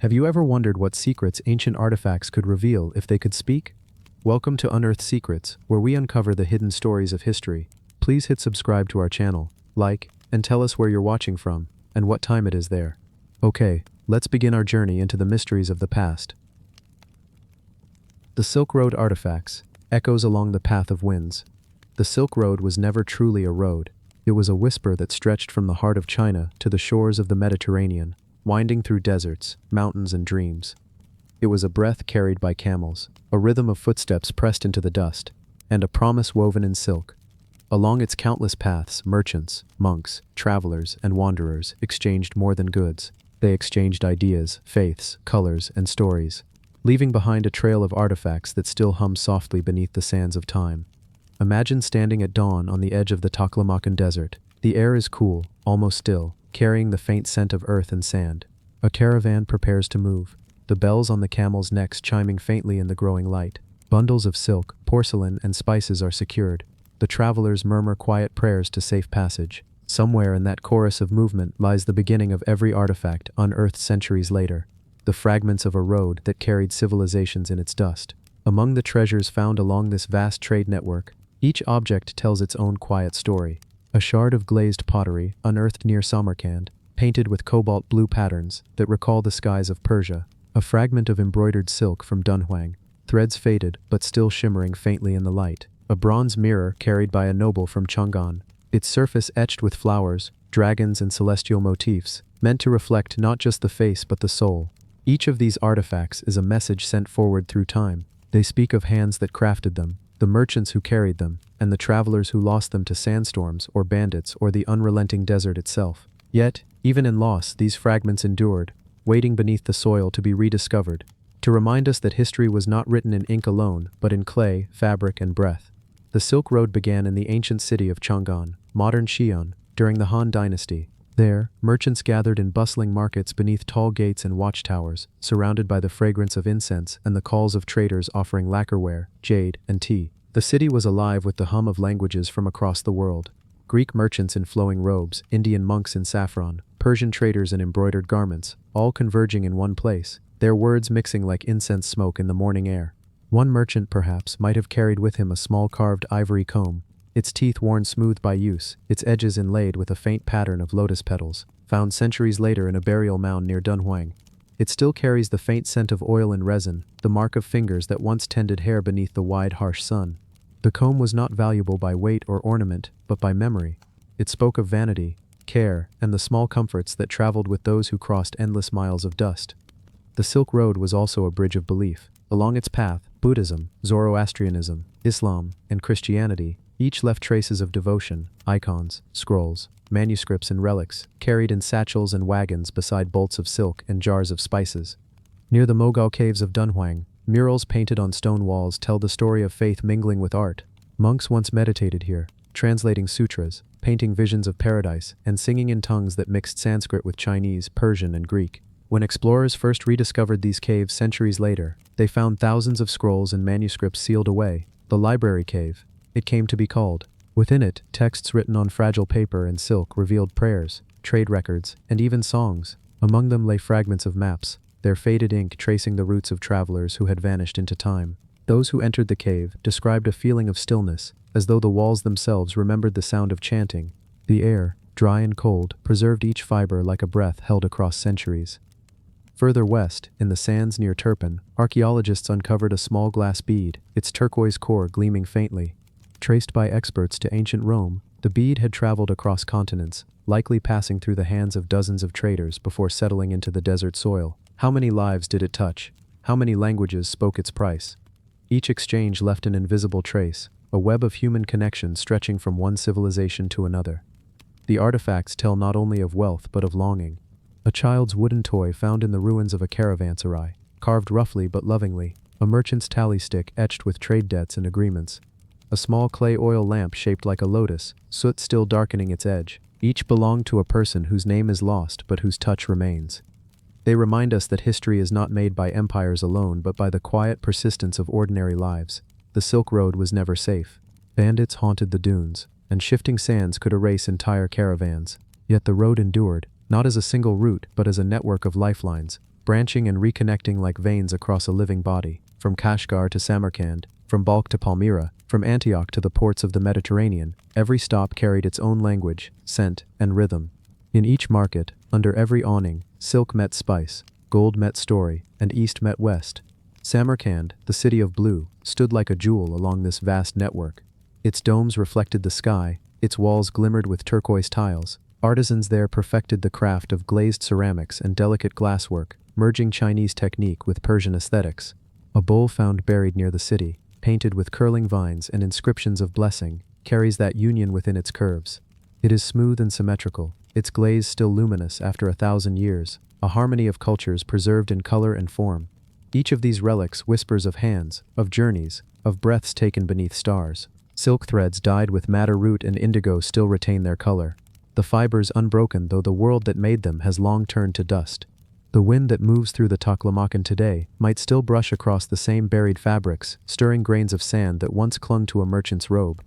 Have you ever wondered what secrets ancient artifacts could reveal if they could speak? Welcome to Unearthed Secrets, where we uncover the hidden stories of history. Please hit subscribe to our channel, like, and tell us where you're watching from, and what time it is there. Okay, let's begin our journey into the mysteries of the past. The Silk Road artifacts, echoes along the path of winds. The Silk Road was never truly a road. It was a whisper that stretched from the heart of China to the shores of the Mediterranean, winding through deserts, mountains, and dreams. It was a breath carried by camels, a rhythm of footsteps pressed into the dust, and a promise woven in silk. Along its countless paths, merchants, monks, travelers, and wanderers exchanged more than goods. They exchanged ideas, faiths, colors, and stories, leaving behind a trail of artifacts that still hum softly beneath the sands of time. Imagine standing at dawn on the edge of the Taklamakan Desert. The air is cool, almost still, carrying the faint scent of earth and sand. A caravan prepares to move, the bells on the camels' necks chiming faintly in the growing light. Bundles of silk, porcelain, and spices are secured. The travelers murmur quiet prayers to safe passage. Somewhere in that chorus of movement lies the beginning of every artifact unearthed centuries later, the fragments of a road that carried civilizations in its dust. Among the treasures found along this vast trade network, each object tells its own quiet story. A shard of glazed pottery, unearthed near Samarkand, painted with cobalt blue patterns that recall the skies of Persia. A fragment of embroidered silk from Dunhuang, threads faded but still shimmering faintly in the light. A bronze mirror carried by a noble from Chang'an, its surface etched with flowers, dragons, and celestial motifs, meant to reflect not just the face but the soul. Each of these artifacts is a message sent forward through time. They speak of hands that crafted them, the merchants who carried them, and the travelers who lost them to sandstorms or bandits or the unrelenting desert itself. Yet, even in loss, these fragments endured, waiting beneath the soil to be rediscovered, to remind us that history was not written in ink alone, but in clay, fabric, and breath. The Silk Road began in the ancient city of Chang'an, modern Xi'an, during the Han Dynasty. There, merchants gathered in bustling markets beneath tall gates and watchtowers, surrounded by the fragrance of incense and the calls of traders offering lacquerware, jade, and tea. The city was alive with the hum of languages from across the world. Greek merchants in flowing robes, Indian monks in saffron, Persian traders in embroidered garments, all converging in one place, their words mixing like incense smoke in the morning air. One merchant, perhaps, might have carried with him a small carved ivory comb, its teeth worn smooth by use, its edges inlaid with a faint pattern of lotus petals, found centuries later in a burial mound near Dunhuang. It still carries the faint scent of oil and resin, the mark of fingers that once tended hair beneath the wide, harsh sun. The comb was not valuable by weight or ornament, but by memory. It spoke of vanity, care, and the small comforts that traveled with those who crossed endless miles of dust. The Silk Road was also a bridge of belief. Along its path, Buddhism, Zoroastrianism, Islam, and Christianity each left traces of devotion, icons, scrolls, manuscripts, and relics, carried in satchels and wagons beside bolts of silk and jars of spices. Near the Mogao caves of Dunhuang, murals painted on stone walls tell the story of faith mingling with art. Monks once meditated here, translating sutras, painting visions of paradise, and singing in tongues that mixed Sanskrit with Chinese, Persian, and Greek. When explorers first rediscovered these caves centuries later, they found thousands of scrolls and manuscripts sealed away. The library cave, it came to be called. Within it, texts written on fragile paper and silk revealed prayers, trade records, and even songs. Among them lay fragments of maps, their faded ink tracing the routes of travelers who had vanished into time. Those who entered the cave described a feeling of stillness, as though the walls themselves remembered the sound of chanting. The air, dry and cold, preserved each fiber like a breath held across centuries. Further west, in the sands near Turpan, archaeologists uncovered a small glass bead, its turquoise core gleaming faintly. Traced by experts to ancient Rome, the bead had traveled across continents, likely passing through the hands of dozens of traders before settling into the desert soil. How many lives did it touch? How many languages spoke its price? Each exchange left an invisible trace, a web of human connection stretching from one civilization to another. The artifacts tell not only of wealth but of longing. A child's wooden toy found in the ruins of a caravanserai, carved roughly but lovingly, a merchant's tally stick etched with trade debts and agreements, a small clay oil lamp shaped like a lotus, soot still darkening its edge. Each belonged to a person whose name is lost but whose touch remains. They remind us that history is not made by empires alone but by the quiet persistence of ordinary lives. The Silk Road was never safe. Bandits haunted the dunes, and shifting sands could erase entire caravans. Yet the road endured, not as a single route but as a network of lifelines, branching and reconnecting like veins across a living body, from Kashgar to Samarkand, from Balkh to Palmyra, from Antioch to the ports of the Mediterranean. Every stop carried its own language, scent, and rhythm. In each market, under every awning, silk met spice, gold met story, and east met west. Samarkand, the city of blue, stood like a jewel along this vast network. Its domes reflected the sky, its walls glimmered with turquoise tiles. Artisans there perfected the craft of glazed ceramics and delicate glasswork, merging Chinese technique with Persian aesthetics. A bowl found buried near the city, painted with curling vines and inscriptions of blessing, carries that union within its curves. It is smooth and symmetrical, its glaze still luminous after 1,000 years, a harmony of cultures preserved in color and form. Each of these relics whispers of hands, of journeys, of breaths taken beneath stars. Silk threads dyed with madder root and indigo still retain their color, the fibers unbroken though the world that made them has long turned to dust. The wind that moves through the Taklamakan today might still brush across the same buried fabrics, stirring grains of sand that once clung to a merchant's robe.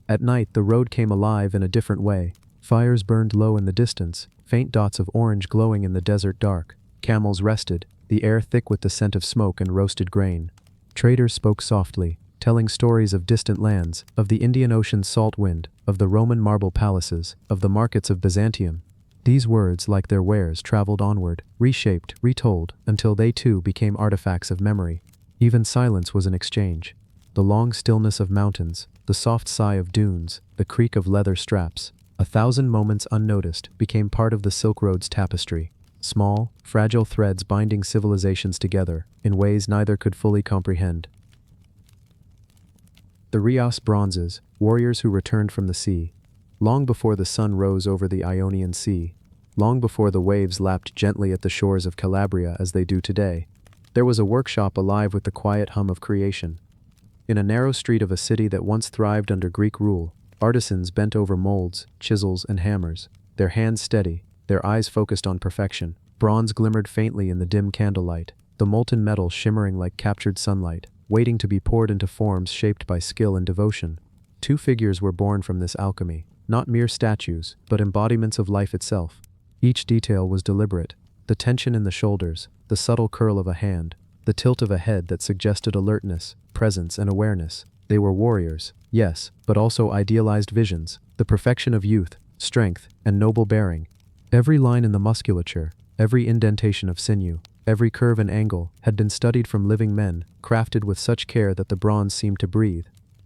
At night the road came alive in a different way. Fires burned low in the distance, faint dots of orange glowing in the desert dark. Camels rested, the air thick with the scent of smoke and roasted grain. Traders spoke softly, telling stories of distant lands, of the Indian Ocean's salt wind, of the Roman marble palaces, of the markets of Byzantium. These words, like their wares, traveled onward, reshaped, retold, until they too became artifacts of memory. Even silence was an exchange. The long stillness of mountains, the soft sigh of dunes, the creak of leather straps, 1,000 moments unnoticed, became part of the Silk Road's tapestry. Small, fragile threads binding civilizations together, in ways neither could fully comprehend. The Rias bronzes, warriors who returned from the sea. Long before the sun rose over the Ionian Sea, long before the waves lapped gently at the shores of Calabria as they do today, there was a workshop alive with the quiet hum of creation. In a narrow street of a city that once thrived under Greek rule, artisans bent over molds, chisels, and hammers, their hands steady, their eyes focused on perfection. Bronze glimmered faintly in the dim candlelight, the molten metal shimmering like captured sunlight, waiting to be poured into forms shaped by skill and devotion. 2 figures were born from this alchemy, not mere statues, but embodiments of life itself. Each detail was deliberate, the tension in the shoulders, the subtle curl of a hand, the tilt of a head that suggested alertness, presence, and awareness. They were warriors, yes, but also idealized visions, the perfection of youth, strength, and noble bearing. Every line in the musculature, every indentation of sinew, every curve and angle had been studied from living men, crafted with such care that the bronze seemed to breathe.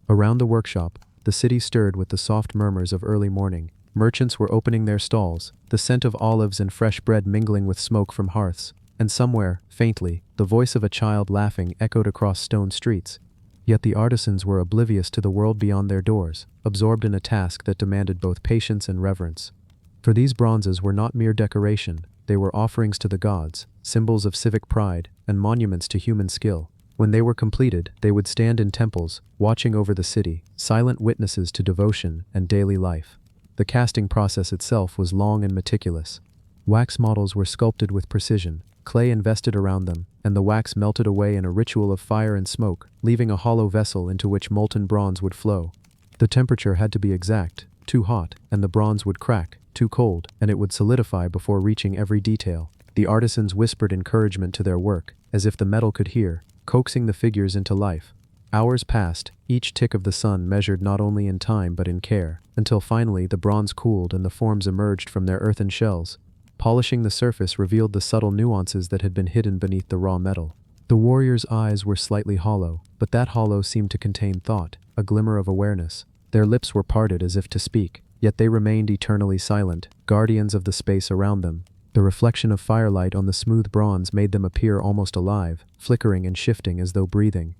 Around the workshop, the city stirred with the soft murmurs of early morning. Merchants were opening their stalls, the scent of olives and fresh bread mingling with smoke from hearths, and somewhere, faintly, the voice of a child laughing echoed across stone streets. Yet the artisans were oblivious to the world beyond their doors, absorbed in a task that demanded both patience and reverence. For these bronzes were not mere decoration, they were offerings to the gods, symbols of civic pride, and monuments to human skill. When they were completed, they would stand in temples, watching over the city, silent witnesses to devotion and daily life. The casting process itself was long and meticulous. Wax models were sculpted with precision, clay invested around them, and the wax melted away in a ritual of fire and smoke, leaving a hollow vessel into which molten bronze would flow. The temperature had to be exact, too hot, and the bronze would crack, too cold, and it would solidify before reaching every detail. The artisans whispered encouragement to their work, as if the metal could hear, coaxing the figures into life. Hours passed, each tick of the sun measured not only in time but in care, until finally the bronze cooled and the forms emerged from their earthen shells. Polishing the surface revealed the subtle nuances that had been hidden beneath the raw metal. The warriors' eyes were slightly hollow, but that hollow seemed to contain thought, a glimmer of awareness. Their lips were parted as if to speak, yet they remained eternally silent, guardians of the space around them. The reflection of firelight on the smooth bronze made them appear almost alive, flickering and shifting as though breathing.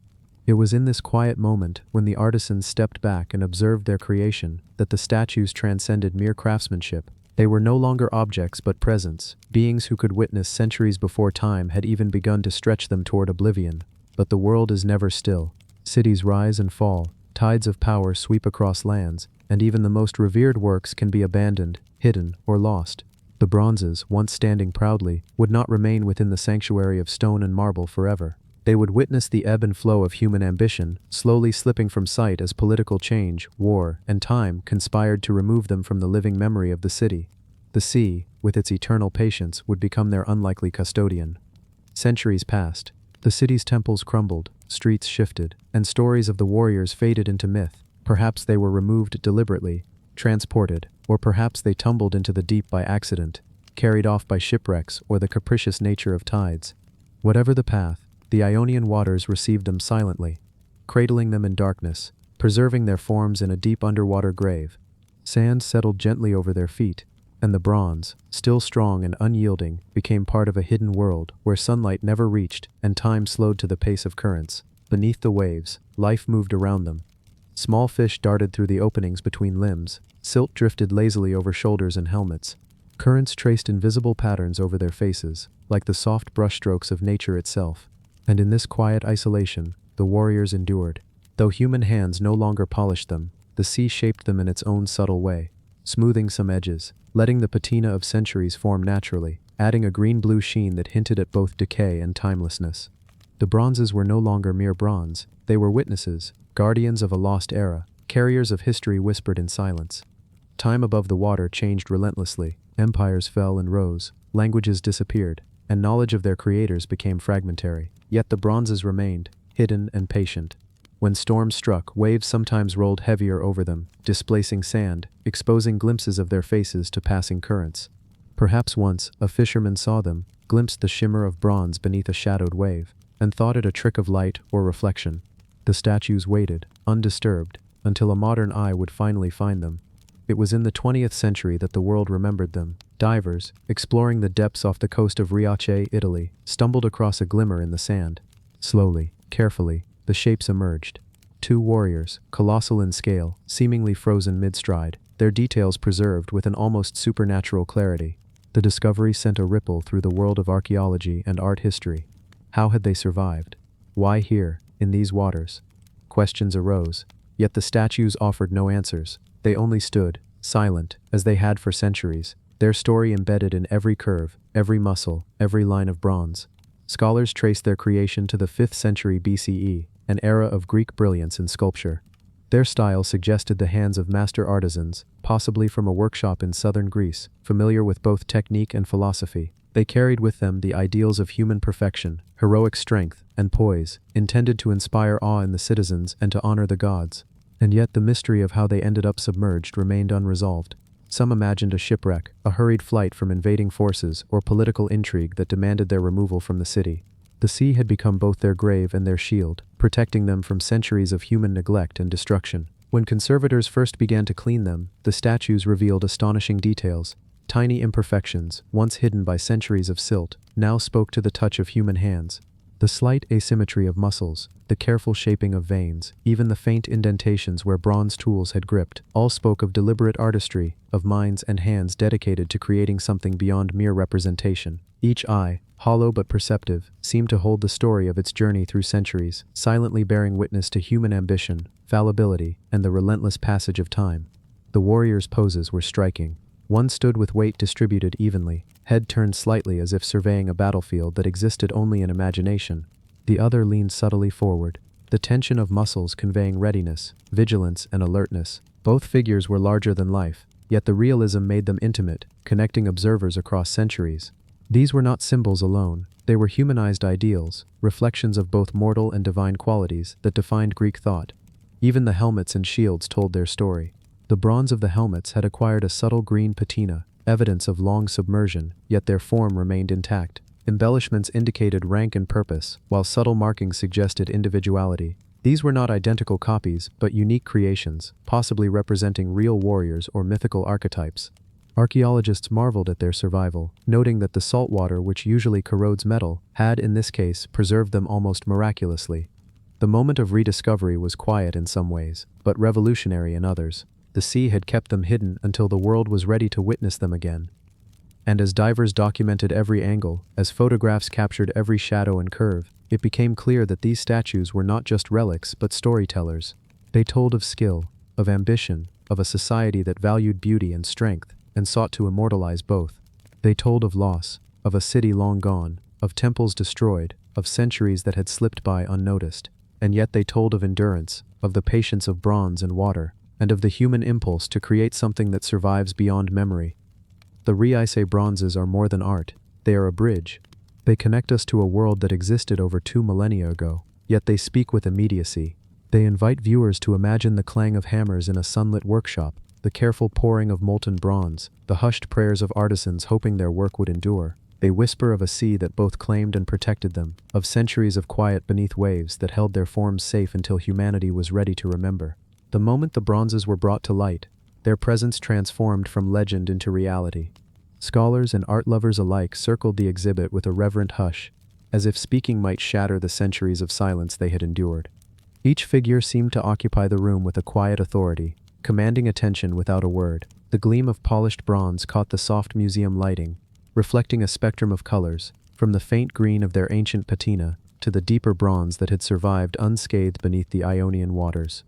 It was in this quiet moment, when the artisans stepped back and observed their creation, that the statues transcended mere craftsmanship. They were no longer objects but presence, beings who could witness centuries before time had even begun to stretch them toward oblivion. But the world is never still. Cities rise and fall, tides of power sweep across lands, and even the most revered works can be abandoned, hidden, or lost. The bronzes, once standing proudly, would not remain within the sanctuary of stone and marble forever. They would witness the ebb and flow of human ambition, slowly slipping from sight as political change, war, and time conspired to remove them from the living memory of the city. The sea, with its eternal patience, would become their unlikely custodian. Centuries passed. The city's temples crumbled, streets shifted, and stories of the warriors faded into myth. Perhaps they were removed deliberately, transported, or perhaps they tumbled into the deep by accident, carried off by shipwrecks or the capricious nature of tides. Whatever the path, the Ionian waters received them silently, cradling them in darkness, preserving their forms in a deep underwater grave. Sand settled gently over their feet, and the bronze, still strong and unyielding, became part of a hidden world where sunlight never reached and time slowed to the pace of currents. Beneath the waves, life moved around them. Small fish darted through the openings between limbs, silt drifted lazily over shoulders and helmets. Currents traced invisible patterns over their faces, like the soft brushstrokes of nature itself. And in this quiet isolation, the warriors endured. Though human hands no longer polished them, the sea shaped them in its own subtle way, smoothing some edges, letting the patina of centuries form naturally, adding a green-blue sheen that hinted at both decay and timelessness. The bronzes were no longer mere bronze, they were witnesses, guardians of a lost era, carriers of history whispered in silence. Time above the water changed relentlessly, empires fell and rose, languages disappeared, and knowledge of their creators became fragmentary. Yet the bronzes remained, hidden and patient. When storms struck, waves sometimes rolled heavier over them, displacing sand, exposing glimpses of their faces to passing currents. Perhaps once, a fisherman saw them, glimpsed the shimmer of bronze beneath a shadowed wave, and thought it a trick of light or reflection. The statues waited, undisturbed, until a modern eye would finally find them. It was in the 20th century that the world remembered them. Divers, exploring the depths off the coast of Riace, Italy, stumbled across a glimmer in the sand. Slowly, carefully, the shapes emerged. Two warriors, colossal in scale, seemingly frozen mid-stride, their details preserved with an almost supernatural clarity. The discovery sent a ripple through the world of archaeology and art history. How had they survived? Why here, in these waters? Questions arose, yet the statues offered no answers. They only stood, silent, as they had for centuries, their story embedded in every curve, every muscle, every line of bronze. Scholars trace their creation to the 5th century BCE, an era of Greek brilliance in sculpture. Their style suggested the hands of master artisans, possibly from a workshop in southern Greece, familiar with both technique and philosophy. They carried with them the ideals of human perfection, heroic strength, and poise, intended to inspire awe in the citizens and to honor the gods. And yet the mystery of how they ended up submerged remained unresolved. Some imagined a shipwreck, a hurried flight from invading forces, or political intrigue that demanded their removal from the city. The sea had become both their grave and their shield, protecting them from centuries of human neglect and destruction. When conservators first began to clean them, the statues revealed astonishing details. Tiny imperfections, once hidden by centuries of silt, now spoke to the touch of human hands. The slight asymmetry of muscles, the careful shaping of veins, even the faint indentations where bronze tools had gripped, all spoke of deliberate artistry, of minds and hands dedicated to creating something beyond mere representation. Each eye, hollow but perceptive, seemed to hold the story of its journey through centuries, silently bearing witness to human ambition, fallibility, and the relentless passage of time. The warriors' poses were striking. One stood with weight distributed evenly, head turned slightly as if surveying a battlefield that existed only in imagination. The other leaned subtly forward, the tension of muscles conveying readiness, vigilance, and alertness. Both figures were larger than life, yet the realism made them intimate, connecting observers across centuries. These were not symbols alone, they were humanized ideals, reflections of both mortal and divine qualities that defined Greek thought. Even the helmets and shields told their story. The bronze of the helmets had acquired a subtle green patina, evidence of long submersion, yet their form remained intact. Embellishments indicated rank and purpose, while subtle markings suggested individuality. These were not identical copies, but unique creations, possibly representing real warriors or mythical archetypes. Archaeologists marveled at their survival, noting that the salt water, which usually corrodes metal, had in this case preserved them almost miraculously. The moment of rediscovery was quiet in some ways, but revolutionary in others. The sea had kept them hidden until the world was ready to witness them again. And as divers documented every angle, as photographs captured every shadow and curve, it became clear that these statues were not just relics but storytellers. They told of skill, of ambition, of a society that valued beauty and strength, and sought to immortalize both. They told of loss, of a city long gone, of temples destroyed, of centuries that had slipped by unnoticed. And yet they told of endurance, of the patience of bronze and water, and of the human impulse to create something that survives beyond memory. The Riace bronzes are more than art, they are a bridge. They connect us to a world that existed over 2 millennia ago, yet they speak with immediacy. They invite viewers to imagine the clang of hammers in a sunlit workshop, the careful pouring of molten bronze, the hushed prayers of artisans hoping their work would endure. They whisper of a sea that both claimed and protected them, of centuries of quiet beneath waves that held their forms safe until humanity was ready to remember. The moment the bronzes were brought to light, their presence transformed from legend into reality. Scholars and art lovers alike circled the exhibit with a reverent hush, as if speaking might shatter the centuries of silence they had endured. Each figure seemed to occupy the room with a quiet authority, commanding attention without a word. The gleam of polished bronze caught the soft museum lighting, reflecting a spectrum of colors, from the faint green of their ancient patina to the deeper bronze that had survived unscathed beneath the Ionian waters.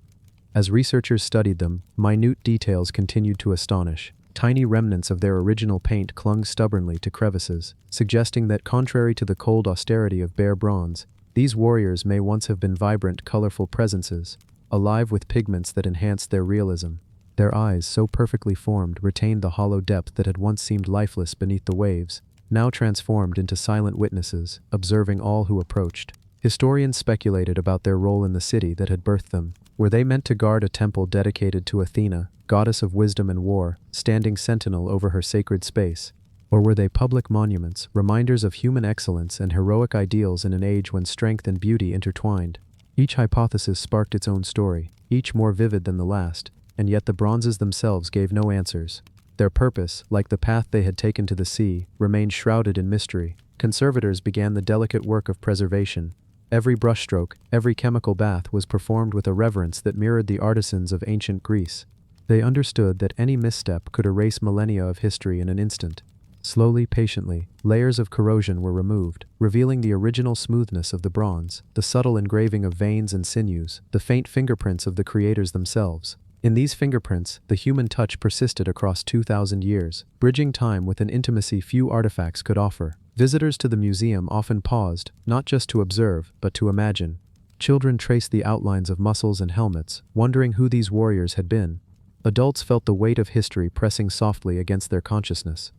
As researchers studied them, minute details continued to astonish. Tiny remnants of their original paint clung stubbornly to crevices, suggesting that contrary to the cold austerity of bare bronze, these warriors may once have been vibrant, colorful presences, alive with pigments that enhanced their realism. Their eyes, so perfectly formed, retained the hollow depth that had once seemed lifeless beneath the waves, now transformed into silent witnesses, observing all who approached. Historians speculated about their role in the city that had birthed them. Were they meant to guard a temple dedicated to Athena, goddess of wisdom and war, standing sentinel over her sacred space? Or were they public monuments, reminders of human excellence and heroic ideals in an age when strength and beauty intertwined? Each hypothesis sparked its own story, each more vivid than the last, and yet the bronzes themselves gave no answers. Their purpose, like the path they had taken to the sea, remained shrouded in mystery. Conservators began the delicate work of preservation. Every brushstroke, every chemical bath was performed with a reverence that mirrored the artisans of ancient Greece. They understood that any misstep could erase millennia of history in an instant. Slowly, patiently, layers of corrosion were removed, revealing the original smoothness of the bronze, the subtle engraving of veins and sinews, the faint fingerprints of the creators themselves. In these fingerprints, the human touch persisted across 2,000 years, bridging time with an intimacy few artifacts could offer. Visitors to the museum often paused, not just to observe, but to imagine. Children traced the outlines of muscles and helmets, wondering who these warriors had been. Adults felt the weight of history pressing softly against their consciousness.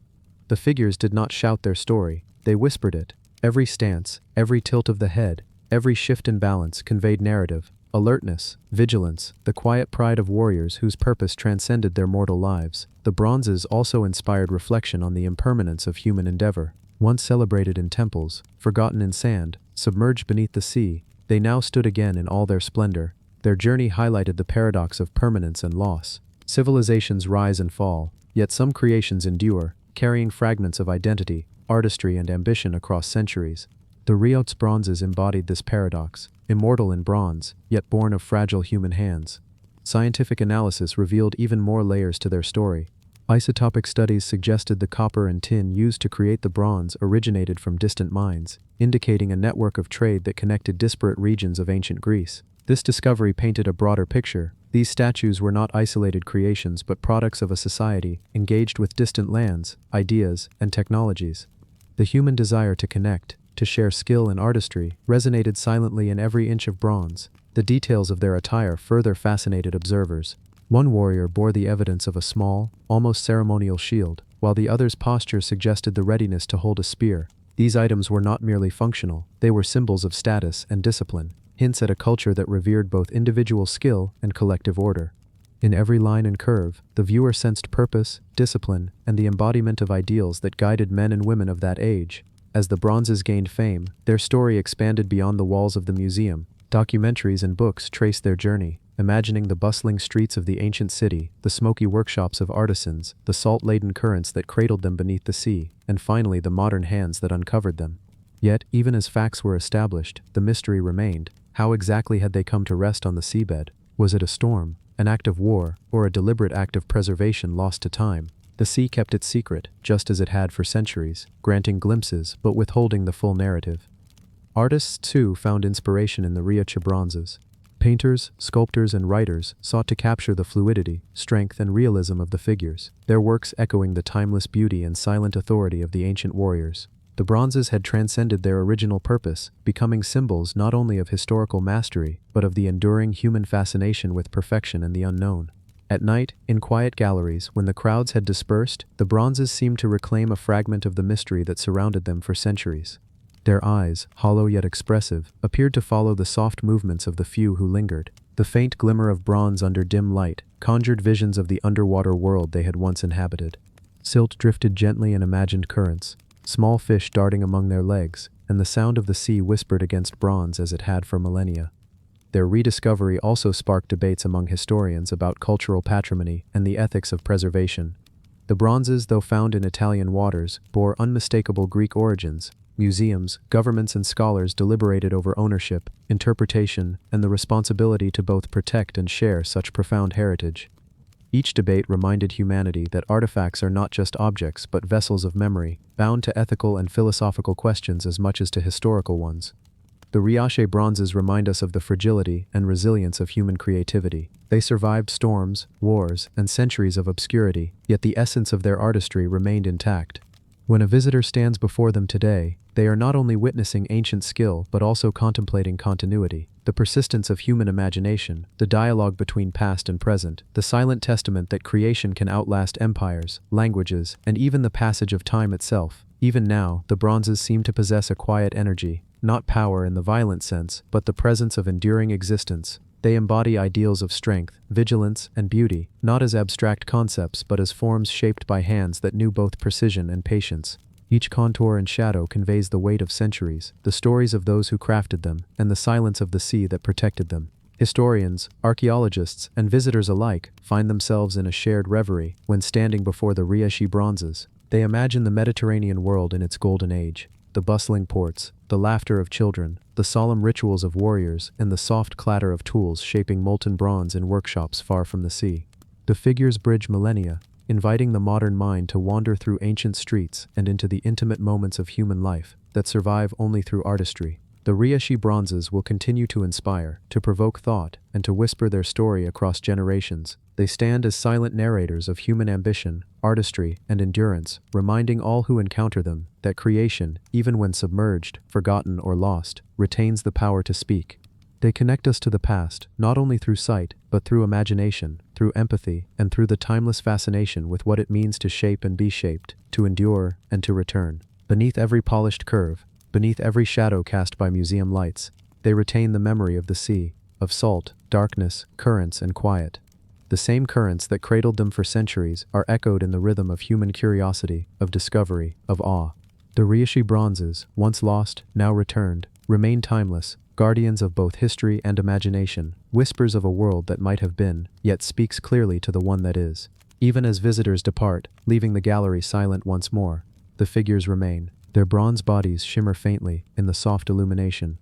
The figures did not shout their story, they whispered it. Every stance, every tilt of the head, every shift in balance conveyed narrative. Alertness, vigilance, the quiet pride of warriors whose purpose transcended their mortal lives. The bronzes also inspired reflection on the impermanence of human endeavor. Once celebrated in temples, forgotten in sand, submerged beneath the sea, they now stood again in all their splendor. Their journey highlighted the paradox of permanence and loss. Civilizations rise and fall, yet some creations endure, carrying fragments of identity, artistry, and ambition across centuries. The Riots bronzes embodied this paradox, immortal in bronze, yet born of fragile human hands. Scientific analysis revealed even more layers to their story. Isotopic studies suggested the copper and tin used to create the bronze originated from distant mines, indicating a network of trade that connected disparate regions of ancient Greece. This discovery painted a broader picture. These statues were not isolated creations but products of a society engaged with distant lands, ideas, and technologies. The human desire to connect, to share skill and artistry, resonated silently in every inch of bronze. The details of their attire further fascinated observers. One warrior bore the evidence of a small, almost ceremonial shield, while the other's posture suggested the readiness to hold a spear. These items were not merely functional, they were symbols of status and discipline, hints at a culture that revered both individual skill and collective order. In every line and curve, the viewer sensed purpose, discipline, and the embodiment of ideals that guided men and women of that age. As the bronzes gained fame, their story expanded beyond the walls of the museum. Documentaries and books traced their journey, imagining the bustling streets of the ancient city, the smoky workshops of artisans, the salt-laden currents that cradled them beneath the sea, and finally the modern hands that uncovered them. Yet, even as facts were established, the mystery remained. How exactly had they come to rest on the seabed? Was it a storm, an act of war, or a deliberate act of preservation lost to time? The sea kept its secret, just as it had for centuries, granting glimpses but withholding the full narrative. Artists, too, found inspiration in the Riots bronzes. Painters, sculptors, and writers sought to capture the fluidity, strength, and realism of the figures, their works echoing the timeless beauty and silent authority of the ancient warriors. The bronzes had transcended their original purpose, becoming symbols not only of historical mastery, but of the enduring human fascination with perfection and the unknown. At night, in quiet galleries, when the crowds had dispersed, the bronzes seemed to reclaim a fragment of the mystery that surrounded them for centuries. Their eyes, hollow yet expressive, appeared to follow the soft movements of the few who lingered. The faint glimmer of bronze under dim light conjured visions of the underwater world they had once inhabited. Silt drifted gently in imagined currents, small fish darting among their legs, and the sound of the sea whispered against bronze as it had for millennia. Their rediscovery also sparked debates among historians about cultural patrimony and the ethics of preservation. The bronzes, though found in Italian waters, bore unmistakable Greek origins. Museums, governments, and scholars deliberated over ownership, interpretation, and the responsibility to both protect and share such profound heritage. Each debate reminded humanity that artifacts are not just objects but vessels of memory, bound to ethical and philosophical questions as much as to historical ones. The Riace bronzes remind us of the fragility and resilience of human creativity. They survived storms, wars, and centuries of obscurity, yet the essence of their artistry remained intact. When a visitor stands before them today, they are not only witnessing ancient skill but also contemplating continuity, the persistence of human imagination, the dialogue between past and present, the silent testament that creation can outlast empires, languages, and even the passage of time itself. Even now, the bronzes seem to possess a quiet energy, not power in the violent sense, but the presence of enduring existence. They embody ideals of strength, vigilance, and beauty, not as abstract concepts but as forms shaped by hands that knew both precision and patience. Each contour and shadow conveys the weight of centuries, the stories of those who crafted them, and the silence of the sea that protected them. Historians, archaeologists, and visitors alike find themselves in a shared reverie when standing before the Riace bronzes. They imagine the Mediterranean world in its golden age. The bustling ports, the laughter of children, the solemn rituals of warriors, and the soft clatter of tools shaping molten bronze in workshops far from the sea. The figures bridge millennia, inviting the modern mind to wander through ancient streets and into the intimate moments of human life that survive only through artistry. The Riace bronzes will continue to inspire, to provoke thought, and to whisper their story across generations. They stand as silent narrators of human ambition, artistry, and endurance, reminding all who encounter them that creation, even when submerged, forgotten, or lost, retains the power to speak. They connect us to the past, not only through sight, but through imagination, through empathy, and through the timeless fascination with what it means to shape and be shaped, to endure and to return. Beneath every polished curve, beneath every shadow cast by museum lights, they retain the memory of the sea, of salt, darkness, currents, and quiet. The same currents that cradled them for centuries are echoed in the rhythm of human curiosity, of discovery, of awe. The Riace bronzes, once lost, now returned, remain timeless, guardians of both history and imagination, whispers of a world that might have been, yet speaks clearly to the one that is. Even as visitors depart, leaving the gallery silent once more, the figures remain. Their bronze bodies shimmer faintly in the soft illumination.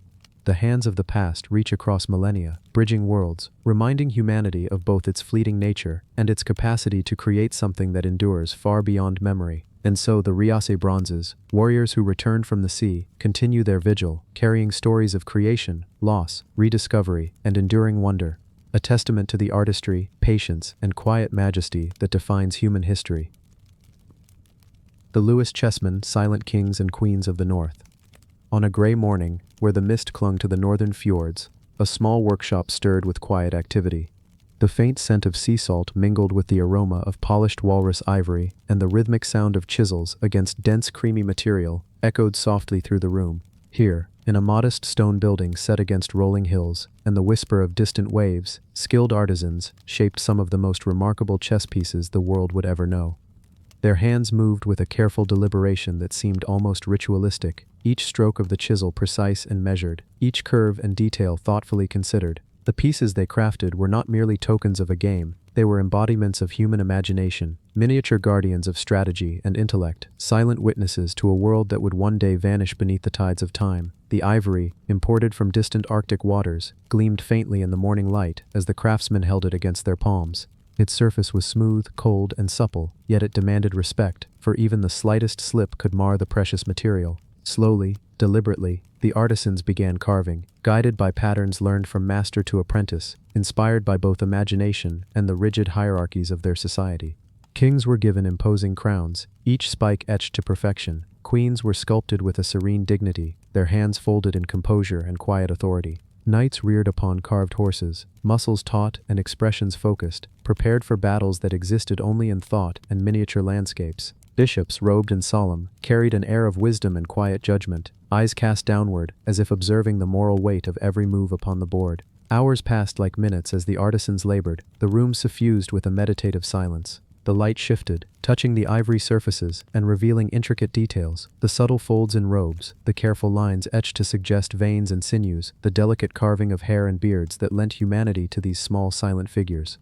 The hands of the past reach across millennia, bridging worlds, reminding humanity of both its fleeting nature and its capacity to create something that endures far beyond memory. And so the Riace bronzes, warriors who returned from the sea, continue their vigil, carrying stories of creation, loss, rediscovery, and enduring wonder, a testament to the artistry, patience, and quiet majesty that defines human history. The Lewis chessmen, silent kings and queens of the north. On a gray morning, where the mist clung to the northern fjords, a small workshop stirred with quiet activity. The faint scent of sea salt mingled with the aroma of polished walrus ivory, and the rhythmic sound of chisels against dense creamy material echoed softly through the room. Here, in a modest stone building set against rolling hills and the whisper of distant waves, skilled artisans shaped some of the most remarkable chess pieces the world would ever know. Their hands moved with a careful deliberation that seemed almost ritualistic, each stroke of the chisel precise and measured, each curve and detail thoughtfully considered. The pieces they crafted were not merely tokens of a game, they were embodiments of human imagination, miniature guardians of strategy and intellect, silent witnesses to a world that would one day vanish beneath the tides of time. The ivory, imported from distant Arctic waters, gleamed faintly in the morning light as the craftsmen held it against their palms. Its surface was smooth, cold, and supple, yet it demanded respect, for even the slightest slip could mar the precious material. Slowly, deliberately, the artisans began carving, guided by patterns learned from master to apprentice, inspired by both imagination and the rigid hierarchies of their society. Kings were given imposing crowns, each spike etched to perfection. Queens were sculpted with a serene dignity, their hands folded in composure and quiet authority. Knights reared upon carved horses, muscles taut and expressions focused, prepared for battles that existed only in thought and miniature landscapes. Bishops, robed and solemn, carried an air of wisdom and quiet judgment, eyes cast downward, as if observing the moral weight of every move upon the board. Hours passed like minutes as the artisans labored, the room suffused with a meditative silence. The light shifted, touching the ivory surfaces and revealing intricate details, the subtle folds in robes, the careful lines etched to suggest veins and sinews, the delicate carving of hair and beards that lent humanity to these small silent figures.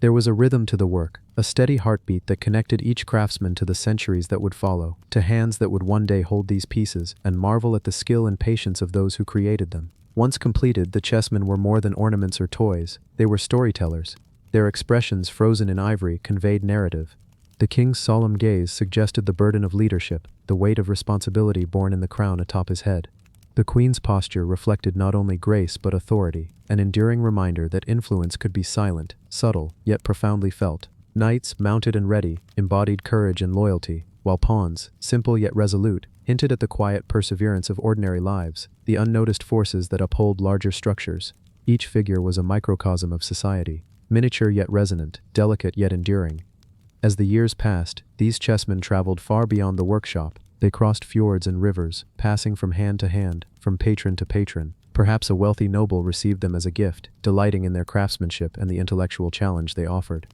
There was a rhythm to the work, a steady heartbeat that connected each craftsman to the centuries that would follow, to hands that would one day hold these pieces and marvel at the skill and patience of those who created them. Once completed, the chessmen were more than ornaments or toys, they were storytellers. Their expressions, frozen in ivory, conveyed narrative. The king's solemn gaze suggested the burden of leadership, the weight of responsibility borne in the crown atop his head. The queen's posture reflected not only grace but authority, an enduring reminder that influence could be silent, subtle, yet profoundly felt. Knights, mounted and ready, embodied courage and loyalty, while pawns, simple yet resolute, hinted at the quiet perseverance of ordinary lives, the unnoticed forces that uphold larger structures. Each figure was a microcosm of society, miniature yet resonant, delicate yet enduring. As the years passed, these chessmen traveled far beyond the workshop. They crossed fjords and rivers, passing from hand to hand, from patron to patron. Perhaps a wealthy noble received them as a gift, delighting in their craftsmanship and the intellectual challenge they offered.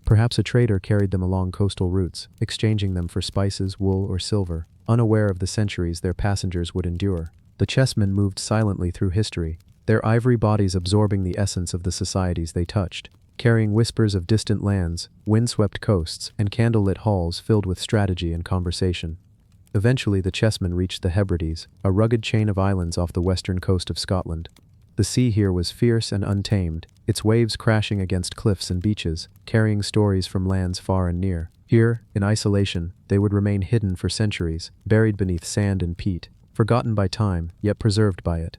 Perhaps a trader carried them along coastal routes, exchanging them for spices, wool, or silver, unaware of the centuries their passengers would endure. The chessmen moved silently through history, their ivory bodies absorbing the essence of the societies they touched, carrying whispers of distant lands, windswept coasts, and candlelit halls filled with strategy and conversation. Eventually, the chessmen reached the Hebrides, a rugged chain of islands off the western coast of Scotland. The sea here was fierce and untamed, its waves crashing against cliffs and beaches, carrying stories from lands far and near. Here, in isolation, they would remain hidden for centuries, buried beneath sand and peat, forgotten by time, yet preserved by it.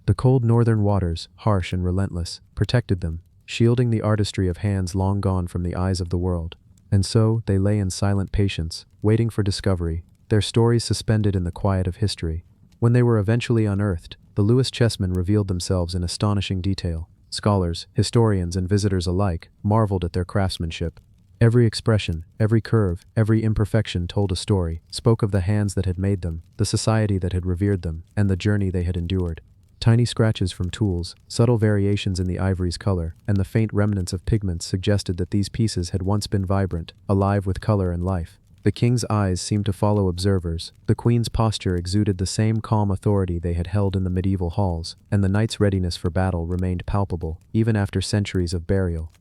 The cold northern waters, harsh and relentless, protected them, shielding the artistry of hands long gone from the eyes of the world. And so, they lay in silent patience, waiting for discovery, their stories suspended in the quiet of history. When they were eventually unearthed, the Lewis chessmen revealed themselves in astonishing detail. Scholars, historians, and visitors alike marveled at their craftsmanship. Every expression, every curve, every imperfection told a story, spoke of the hands that had made them, the society that had revered them, and the journey they had endured. Tiny scratches from tools, subtle variations in the ivory's color, and the faint remnants of pigments suggested that these pieces had once been vibrant, alive with color and life. The king's eyes seemed to follow observers, the queen's posture exuded the same calm authority they had held in the medieval halls, and the knight's readiness for battle remained palpable, even after centuries of burial.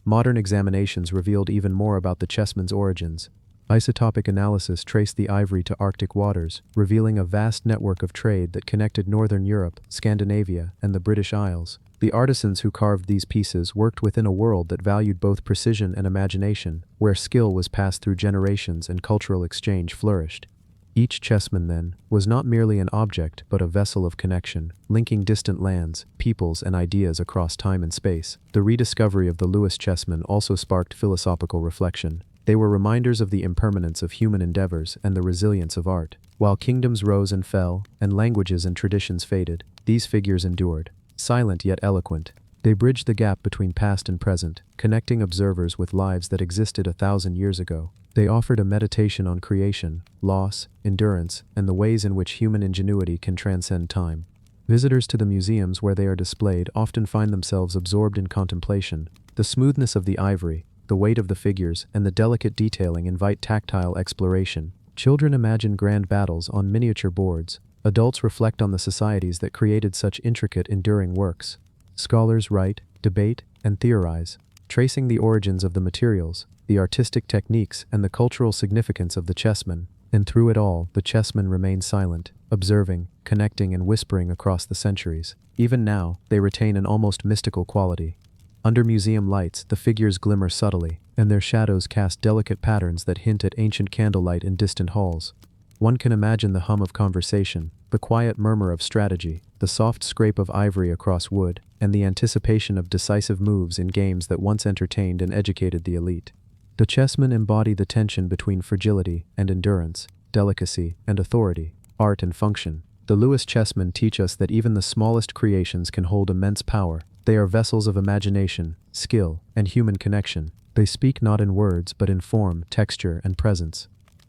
Modern examinations revealed even more about the chessmen's origins. Isotopic analysis traced the ivory to Arctic waters, revealing a vast network of trade that connected northern Europe, Scandinavia, and the British Isles. The artisans who carved these pieces worked within a world that valued both precision and imagination, where skill was passed through generations and cultural exchange flourished. Each chessman, then, was not merely an object but a vessel of connection, linking distant lands, peoples, and ideas across time and space. The rediscovery of the Lewis chessmen also sparked philosophical reflection. They were reminders of the impermanence of human endeavors and the resilience of art. While kingdoms rose and fell, and languages and traditions faded, these figures endured. Silent yet eloquent, they bridged the gap between past and present, connecting observers with lives that existed 1,000 years ago. They offered a meditation on creation, loss, endurance, and the ways in which human ingenuity can transcend time. Visitors to the museums where they are displayed often find themselves absorbed in contemplation. The smoothness of the ivory, the weight of the figures, and the delicate detailing invite tactile exploration. Children imagine grand battles on miniature boards. Adults reflect on the societies that created such intricate, enduring works. Scholars write, debate, and theorize, tracing the origins of the materials, the artistic techniques, and the cultural significance of the chessmen. And through it all, the chessmen remain silent, observing, connecting, and whispering across the centuries. Even now, they retain an almost mystical quality. Under museum lights, the figures glimmer subtly, and their shadows cast delicate patterns that hint at ancient candlelight in distant halls. One can imagine the hum of conversation, the quiet murmur of strategy, the soft scrape of ivory across wood, and the anticipation of decisive moves in games that once entertained and educated the elite. The chessmen embody the tension between fragility and endurance, delicacy and authority, art and function. The Lewis chessmen teach us that even the smallest creations can hold immense power. They are vessels of imagination, skill, and human connection. They speak not in words but in form, texture, and presence.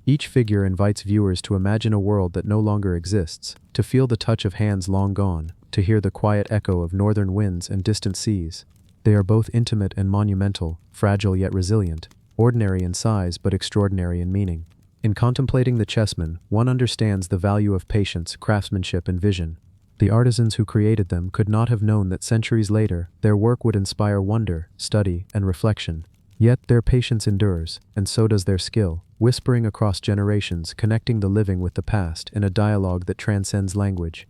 Each figure invites viewers to imagine a world that no longer exists, to feel the touch of hands long gone, to hear the quiet echo of northern winds and distant seas. They are both intimate and monumental, fragile yet resilient, ordinary in size but extraordinary in meaning. In contemplating the chessmen, one understands the value of patience, craftsmanship, and vision. The artisans who created them could not have known that centuries later, their work would inspire wonder, study, and reflection. Yet their patience endures, and so does their skill, whispering across generations, connecting the living with the past in a dialogue that transcends language.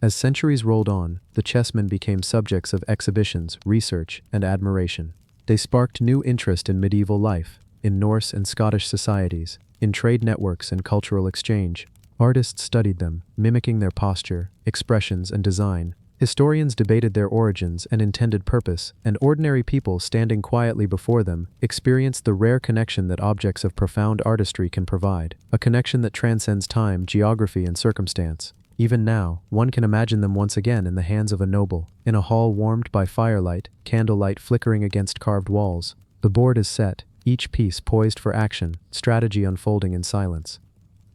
As centuries rolled on, the chessmen became subjects of exhibitions, research, and admiration. They sparked new interest in medieval life, in Norse and Scottish societies, in trade networks and cultural exchange. Artists studied them, mimicking their posture, expressions, and design. Historians debated their origins and intended purpose, and ordinary people standing quietly before them experienced the rare connection that objects of profound artistry can provide, a connection that transcends time, geography, and circumstance. Even now, one can imagine them once again in the hands of a noble, in a hall warmed by firelight, candlelight flickering against carved walls. The board is set, each piece poised for action, strategy unfolding in silence.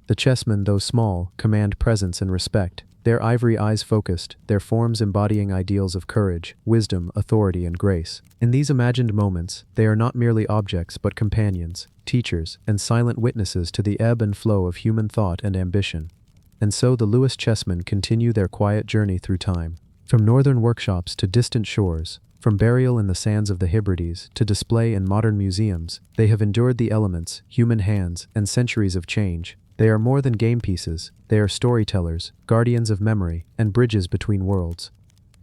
The chessmen, though small, command presence and respect, their ivory eyes focused, their forms embodying ideals of courage, wisdom, authority, and grace. In these imagined moments, they are not merely objects but companions, teachers, and silent witnesses to the ebb and flow of human thought and ambition. And so the Lewis chessmen continue their quiet journey through time. From northern workshops to distant shores, from burial in the sands of the Hebrides to display in modern museums, they have endured the elements, human hands, and centuries of change. They are more than game pieces, they are storytellers, guardians of memory, and bridges between worlds.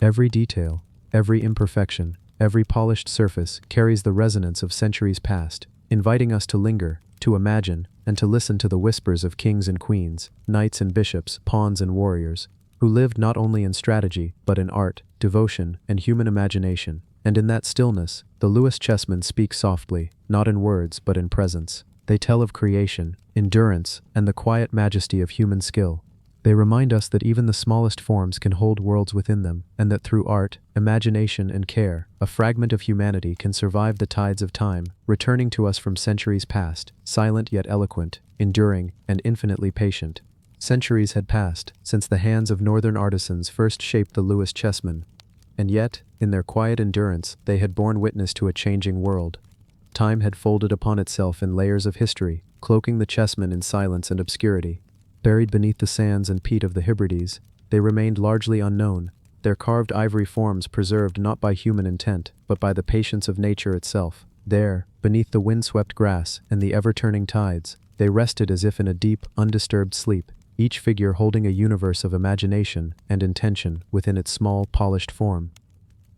Every detail, every imperfection, every polished surface carries the resonance of centuries past, inviting us to linger, to imagine, and to listen to the whispers of kings and queens, knights and bishops, pawns and warriors, who lived not only in strategy, but in art, devotion, and human imagination. And in that stillness, the Lewis chessmen speak softly, not in words but in presence. They tell of creation, endurance, and the quiet majesty of human skill. They remind us that even the smallest forms can hold worlds within them, and that through art, imagination, and care, a fragment of humanity can survive the tides of time, returning to us from centuries past, silent yet eloquent, enduring, and infinitely patient. Centuries had passed since the hands of northern artisans first shaped the Lewis chessmen, and yet, in their quiet endurance, they had borne witness to a changing world. Time had folded upon itself in layers of history, cloaking the chessmen in silence and obscurity. Buried beneath the sands and peat of the Hebrides, they remained largely unknown, their carved ivory forms preserved not by human intent, but by the patience of nature itself. There, beneath the windswept grass and the ever-turning tides, they rested as if in a deep, undisturbed sleep, each figure holding a universe of imagination and intention within its small, polished form.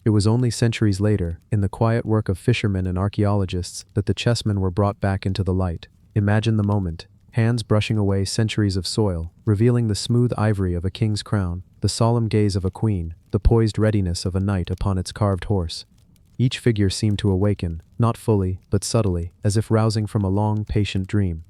It was only centuries later, in the quiet work of fishermen and archaeologists, that the chessmen were brought back into the light. Imagine the moment, hands brushing away centuries of soil, revealing the smooth ivory of a king's crown, the solemn gaze of a queen, the poised readiness of a knight upon its carved horse. Each figure seemed to awaken, not fully, but subtly, as if rousing from a long, patient dream.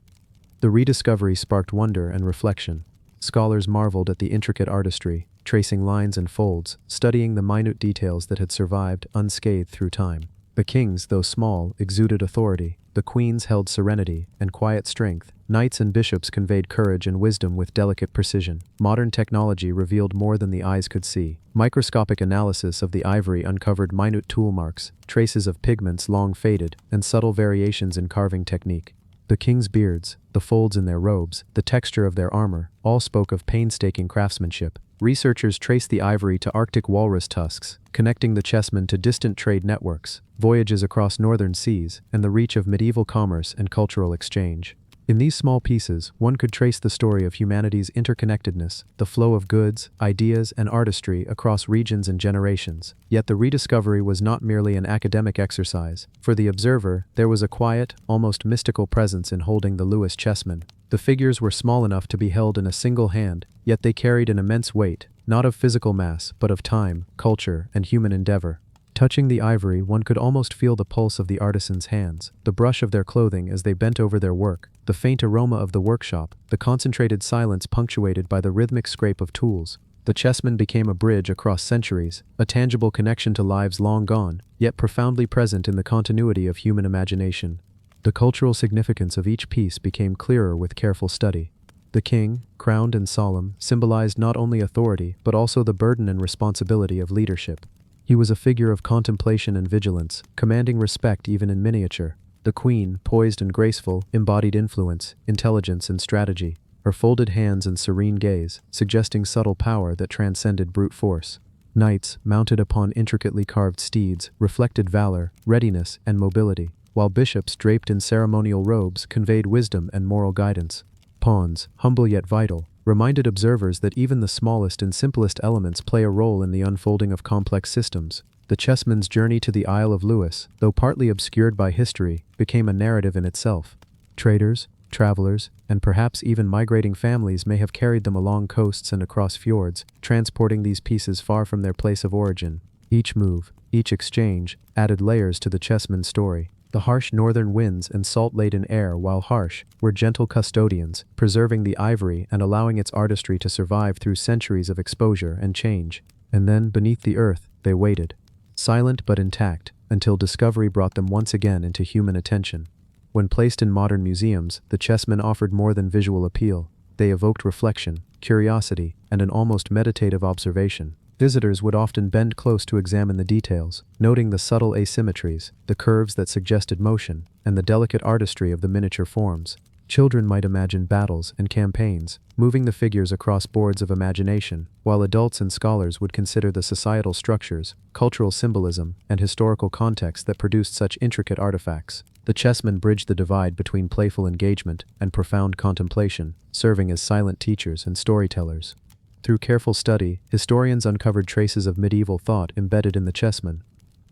The rediscovery sparked wonder and reflection. Scholars marveled at the intricate artistry, tracing lines and folds, studying the minute details that had survived unscathed through time. The kings, though small, exuded authority. The queens held serenity and quiet strength. Knights and bishops conveyed courage and wisdom with delicate precision. Modern technology revealed more than the eyes could see. Microscopic analysis of the ivory uncovered minute tool marks, traces of pigments long faded, and subtle variations in carving technique. The kings' beards, the folds in their robes, the texture of their armor, all spoke of painstaking craftsmanship. Researchers traced the ivory to Arctic walrus tusks, connecting the chessmen to distant trade networks, voyages across northern seas, and the reach of medieval commerce and cultural exchange. In these small pieces, one could trace the story of humanity's interconnectedness, the flow of goods, ideas, and artistry across regions and generations. Yet the rediscovery was not merely an academic exercise. For the observer, there was a quiet, almost mystical presence in holding the Lewis chessmen. The figures were small enough to be held in a single hand, yet they carried an immense weight, not of physical mass, but of time, culture, and human endeavor. Touching the ivory, one could almost feel the pulse of the artisans' hands, the brush of their clothing as they bent over their work, the faint aroma of the workshop, the concentrated silence punctuated by the rhythmic scrape of tools. The chessmen became a bridge across centuries, a tangible connection to lives long gone, yet profoundly present in the continuity of human imagination. The cultural significance of each piece became clearer with careful study. The king, crowned and solemn, symbolized not only authority but also the burden and responsibility of leadership. He was a figure of contemplation and vigilance, commanding respect even in miniature. The queen, poised and graceful, embodied influence, intelligence and strategy, her folded hands and serene gaze, suggesting subtle power that transcended brute force. Knights, mounted upon intricately carved steeds, reflected valor, readiness, and mobility, while bishops draped in ceremonial robes conveyed wisdom and moral guidance. Pawns, humble yet vital, reminded observers that even the smallest and simplest elements play a role in the unfolding of complex systems. The chessman's journey to the Isle of Lewis, though partly obscured by history, became a narrative in itself. Traders, travelers, and perhaps even migrating families may have carried them along coasts and across fjords, transporting these pieces far from their place of origin. Each move, each exchange, added layers to the chessman's story. The harsh northern winds and salt-laden air, while harsh, were gentle custodians, preserving the ivory and allowing its artistry to survive through centuries of exposure and change. And then, beneath the earth, they waited, silent but intact, until discovery brought them once again into human attention. When placed in modern museums, the chessmen offered more than visual appeal. They evoked reflection, curiosity, and an almost meditative observation. Visitors would often bend close to examine the details, noting the subtle asymmetries, the curves that suggested motion, and the delicate artistry of the miniature forms. Children might imagine battles and campaigns, moving the figures across boards of imagination, while adults and scholars would consider the societal structures, cultural symbolism, and historical context that produced such intricate artifacts. The chessmen bridged the divide between playful engagement and profound contemplation, serving as silent teachers and storytellers. Through careful study, historians uncovered traces of medieval thought embedded in the chessmen.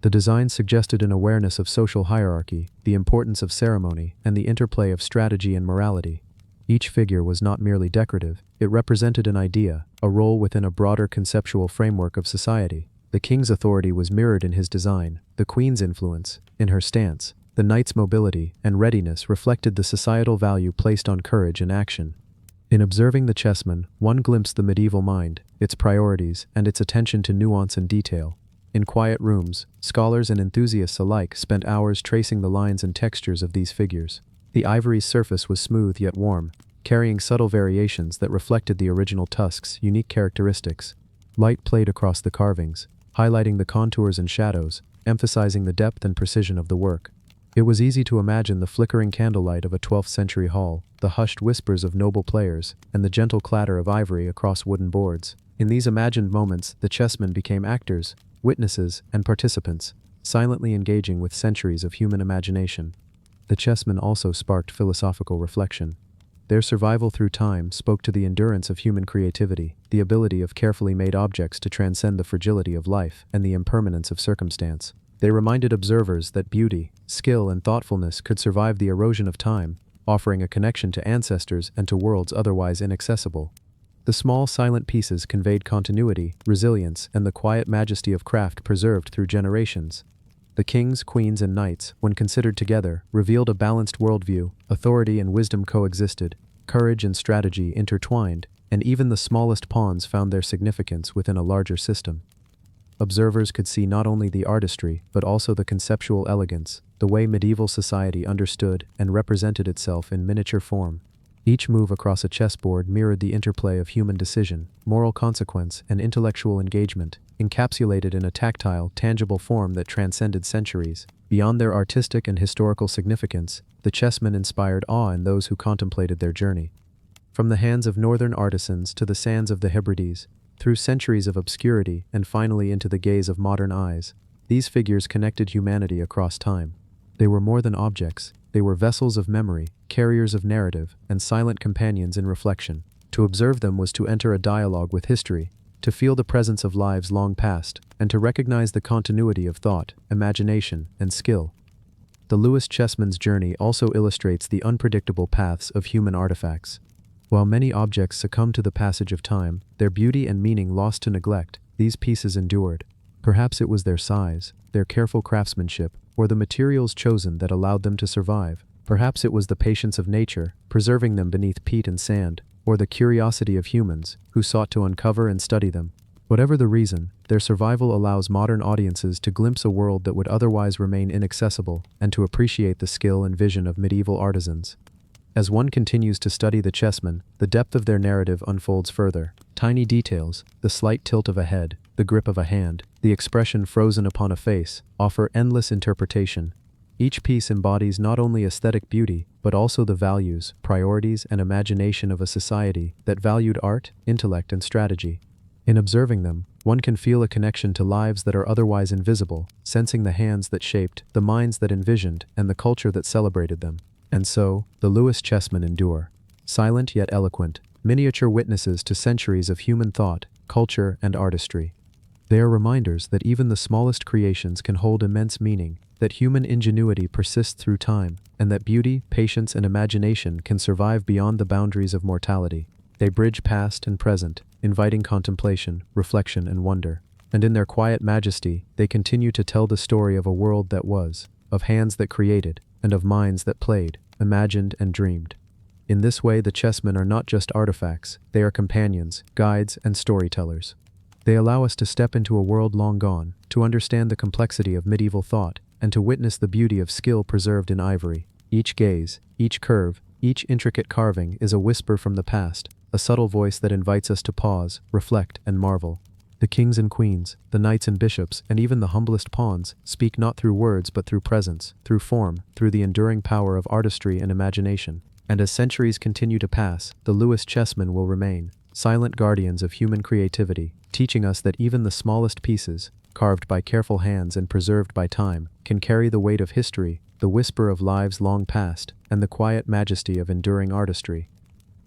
The design suggested an awareness of social hierarchy, the importance of ceremony, and the interplay of strategy and morality. Each figure was not merely decorative, it represented an idea, a role within a broader conceptual framework of society. The king's authority was mirrored in his design, the queen's influence, in her stance, the knight's mobility and readiness reflected the societal value placed on courage and action. In observing the chessmen, one glimpsed the medieval mind, its priorities, and its attention to nuance and detail. In quiet rooms, scholars and enthusiasts alike spent hours tracing the lines and textures of these figures. The ivory's surface was smooth yet warm, carrying subtle variations that reflected the original tusk's unique characteristics. Light played across the carvings, highlighting the contours and shadows, emphasizing the depth and precision of the work. It was easy to imagine the flickering candlelight of a 12th-century hall, the hushed whispers of noble players, and the gentle clatter of ivory across wooden boards. In these imagined moments, the chessmen became actors, witnesses, and participants, silently engaging with centuries of human imagination. The chessmen also sparked philosophical reflection. Their survival through time spoke to the endurance of human creativity, the ability of carefully made objects to transcend the fragility of life and the impermanence of circumstance. They reminded observers that beauty, skill, and thoughtfulness could survive the erosion of time, offering a connection to ancestors and to worlds otherwise inaccessible. The small silent pieces conveyed continuity, resilience, and the quiet majesty of craft preserved through generations. The kings, queens, and knights, when considered together, revealed a balanced worldview. Authority and wisdom coexisted, courage and strategy intertwined, and even the smallest pawns found their significance within a larger system. Observers could see not only the artistry, but also the conceptual elegance, the way medieval society understood and represented itself in miniature form. Each move across a chessboard mirrored the interplay of human decision, moral consequence, and intellectual engagement, encapsulated in a tactile, tangible form that transcended centuries. Beyond their artistic and historical significance, the chessmen inspired awe in those who contemplated their journey. From the hands of northern artisans to the sands of the Hebrides, through centuries of obscurity and finally into the gaze of modern eyes, these figures connected humanity across time. They were more than objects, they were vessels of memory, carriers of narrative, and silent companions in reflection. To observe them was to enter a dialogue with history, to feel the presence of lives long past, and to recognize the continuity of thought, imagination, and skill. The Lewis chessman's journey also illustrates the unpredictable paths of human artifacts. While many objects succumb to the passage of time, their beauty and meaning lost to neglect, these pieces endured. Perhaps it was their size, their careful craftsmanship, or the materials chosen that allowed them to survive. Perhaps it was the patience of nature, preserving them beneath peat and sand, or the curiosity of humans, who sought to uncover and study them. Whatever the reason, their survival allows modern audiences to glimpse a world that would otherwise remain inaccessible and to appreciate the skill and vision of medieval artisans. As one continues to study the chessmen, the depth of their narrative unfolds further. Tiny details, the slight tilt of a head, the grip of a hand, the expression frozen upon a face, offer endless interpretation. Each piece embodies not only aesthetic beauty, but also the values, priorities, and imagination of a society that valued art, intellect, and strategy. In observing them, one can feel a connection to lives that are otherwise invisible, sensing the hands that shaped, the minds that envisioned, and the culture that celebrated them. And so, the Lewis chessmen endure. Silent yet eloquent, miniature witnesses to centuries of human thought, culture, and artistry. They are reminders that even the smallest creations can hold immense meaning, that human ingenuity persists through time, and that beauty, patience, and imagination can survive beyond the boundaries of mortality. They bridge past and present, inviting contemplation, reflection, and wonder. And in their quiet majesty, they continue to tell the story of a world that was, of hands that created, and of minds that played, imagined, and dreamed. In this way, the chessmen are not just artifacts, they are companions, guides, and storytellers. They allow us to step into a world long gone, to understand the complexity of medieval thought, and to witness the beauty of skill preserved in ivory. Each gaze, each curve, each intricate carving is a whisper from the past, a subtle voice that invites us to pause, reflect, and marvel. The kings and queens, the knights and bishops, and even the humblest pawns speak not through words but through presence, through form, through the enduring power of artistry and imagination. And as centuries continue to pass, the Lewis chessmen will remain, silent guardians of human creativity, teaching us that even the smallest pieces, carved by careful hands and preserved by time, can carry the weight of history, the whisper of lives long past, and the quiet majesty of enduring artistry.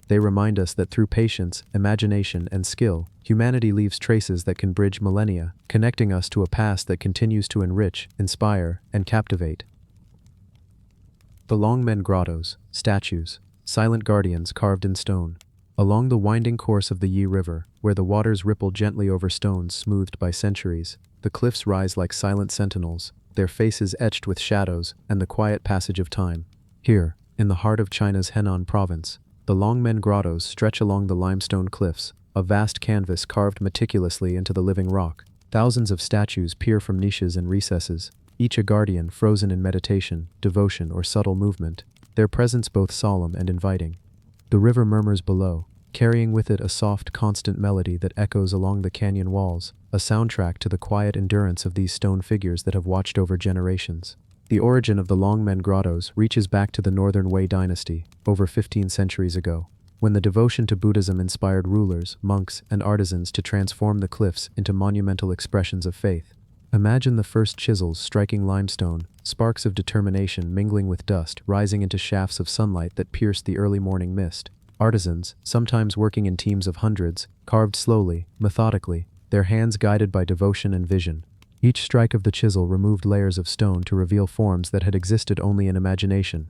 They remind us that through patience, imagination, and skill, humanity leaves traces that can bridge millennia, connecting us to a past that continues to enrich, inspire, and captivate. The Longmen Grottos, statues, silent guardians carved in stone. Along the winding course of the Yi River, where the waters ripple gently over stones smoothed by centuries, the cliffs rise like silent sentinels, their faces etched with shadows and the quiet passage of time. Here, in the heart of China's Henan province, the Longmen Grottos stretch along the limestone cliffs, a vast canvas carved meticulously into the living rock. Thousands of statues peer from niches and recesses, each a guardian frozen in meditation, devotion, or subtle movement, their presence both solemn and inviting. The river murmurs below, carrying with it a soft, constant melody that echoes along the canyon walls, a soundtrack to the quiet endurance of these stone figures that have watched over generations. The origin of the Longmen Grottos reaches back to the Northern Wei dynasty, over 15 centuries ago, when the devotion to Buddhism inspired rulers, monks, and artisans to transform the cliffs into monumental expressions of faith. Imagine the first chisels striking limestone, sparks of determination mingling with dust rising into shafts of sunlight that pierced the early morning mist. Artisans, sometimes working in teams of hundreds, carved slowly, methodically, their hands guided by devotion and vision. Each strike of the chisel removed layers of stone to reveal forms that had existed only in imagination.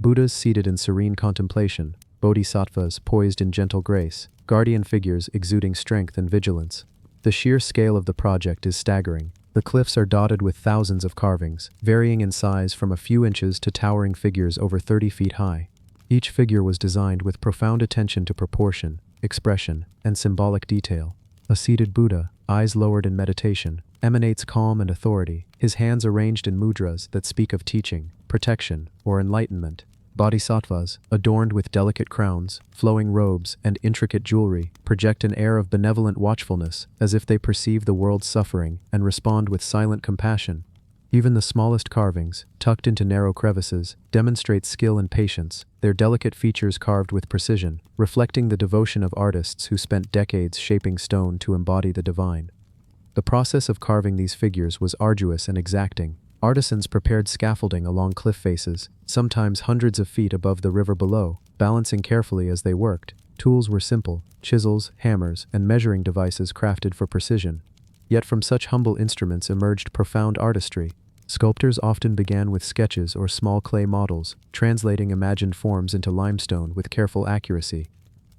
Buddhas seated in serene contemplation, bodhisattvas poised in gentle grace, guardian figures exuding strength and vigilance. The sheer scale of the project is staggering. The cliffs are dotted with thousands of carvings, varying in size from a few inches to towering figures over 30 feet high. Each figure was designed with profound attention to proportion, expression, and symbolic detail. A seated Buddha, eyes lowered in meditation, emanates calm and authority, his hands arranged in mudras that speak of teaching, protection, or enlightenment. Bodhisattvas, adorned with delicate crowns, flowing robes, and intricate jewelry, project an air of benevolent watchfulness, as if they perceive the world's suffering and respond with silent compassion. Even the smallest carvings, tucked into narrow crevices, demonstrate skill and patience, their delicate features carved with precision, reflecting the devotion of artists who spent decades shaping stone to embody the divine. The process of carving these figures was arduous and exacting. Artisans prepared scaffolding along cliff faces, sometimes hundreds of feet above the river below, balancing carefully as they worked. Tools were simple, chisels, hammers, and measuring devices crafted for precision. Yet from such humble instruments emerged profound artistry. Sculptors often began with sketches or small clay models, translating imagined forms into limestone with careful accuracy.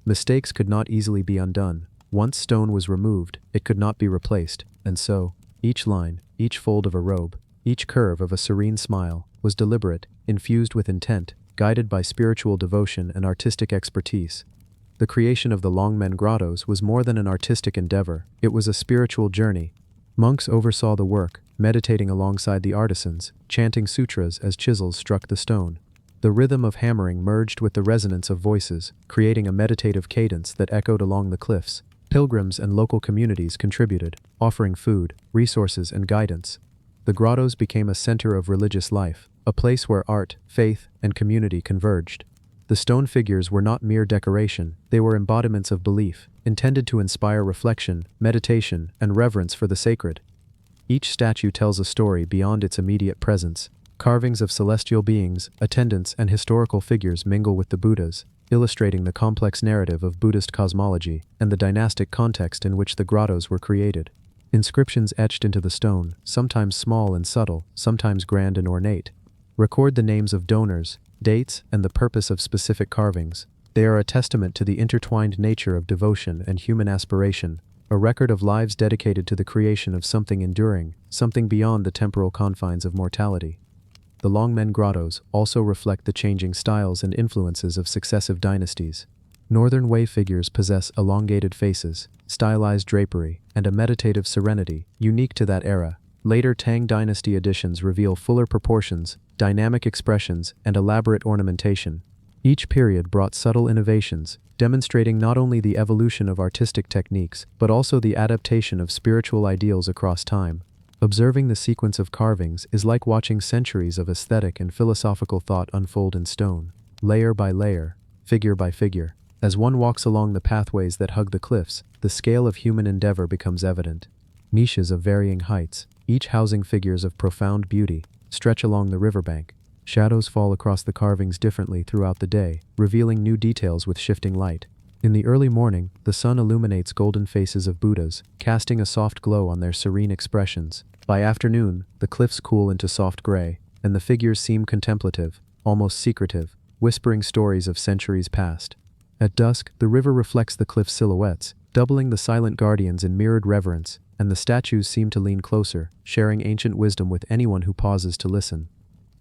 Mistakes could not easily be undone. Once stone was removed, it could not be replaced, and so, each line, each fold of a robe, each curve of a serene smile, was deliberate, infused with intent, guided by spiritual devotion and artistic expertise. The creation of the Longmen Grottos was more than an artistic endeavor, it was a spiritual journey. Monks oversaw the work, meditating alongside the artisans, chanting sutras as chisels struck the stone. The rhythm of hammering merged with the resonance of voices, creating a meditative cadence that echoed along the cliffs. Pilgrims and local communities contributed, offering food, resources, and guidance. The grottos became a center of religious life, a place where art, faith, and community converged. The stone figures were not mere decoration, they were embodiments of belief, intended to inspire reflection, meditation, and reverence for the sacred. Each statue tells a story beyond its immediate presence. Carvings of celestial beings, attendants, and historical figures mingle with the Buddhas, illustrating the complex narrative of Buddhist cosmology and the dynastic context in which the grottos were created. Inscriptions etched into the stone, sometimes small and subtle, sometimes grand and ornate, record the names of donors, dates, and the purpose of specific carvings. They are a testament to the intertwined nature of devotion and human aspiration, a record of lives dedicated to the creation of something enduring, something beyond the temporal confines of mortality. The Longmen Grottos also reflect the changing styles and influences of successive dynasties. Northern Wei figures possess elongated faces, stylized drapery, and a meditative serenity unique to that era. Later Tang dynasty additions reveal fuller proportions, dynamic expressions, and elaborate ornamentation. Each period brought subtle innovations, demonstrating not only the evolution of artistic techniques, but also the adaptation of spiritual ideals across time. Observing the sequence of carvings is like watching centuries of aesthetic and philosophical thought unfold in stone, layer by layer, figure by figure. As one walks along the pathways that hug the cliffs, the scale of human endeavor becomes evident. Niches of varying heights, each housing figures of profound beauty, stretch along the riverbank. Shadows fall across the carvings differently throughout the day, revealing new details with shifting light. In the early morning, the sun illuminates golden faces of Buddhas, casting a soft glow on their serene expressions. By afternoon, the cliffs cool into soft gray, and the figures seem contemplative, almost secretive, whispering stories of centuries past. At dusk, the river reflects the cliff silhouettes, doubling the silent guardians in mirrored reverence, and the statues seem to lean closer, sharing ancient wisdom with anyone who pauses to listen.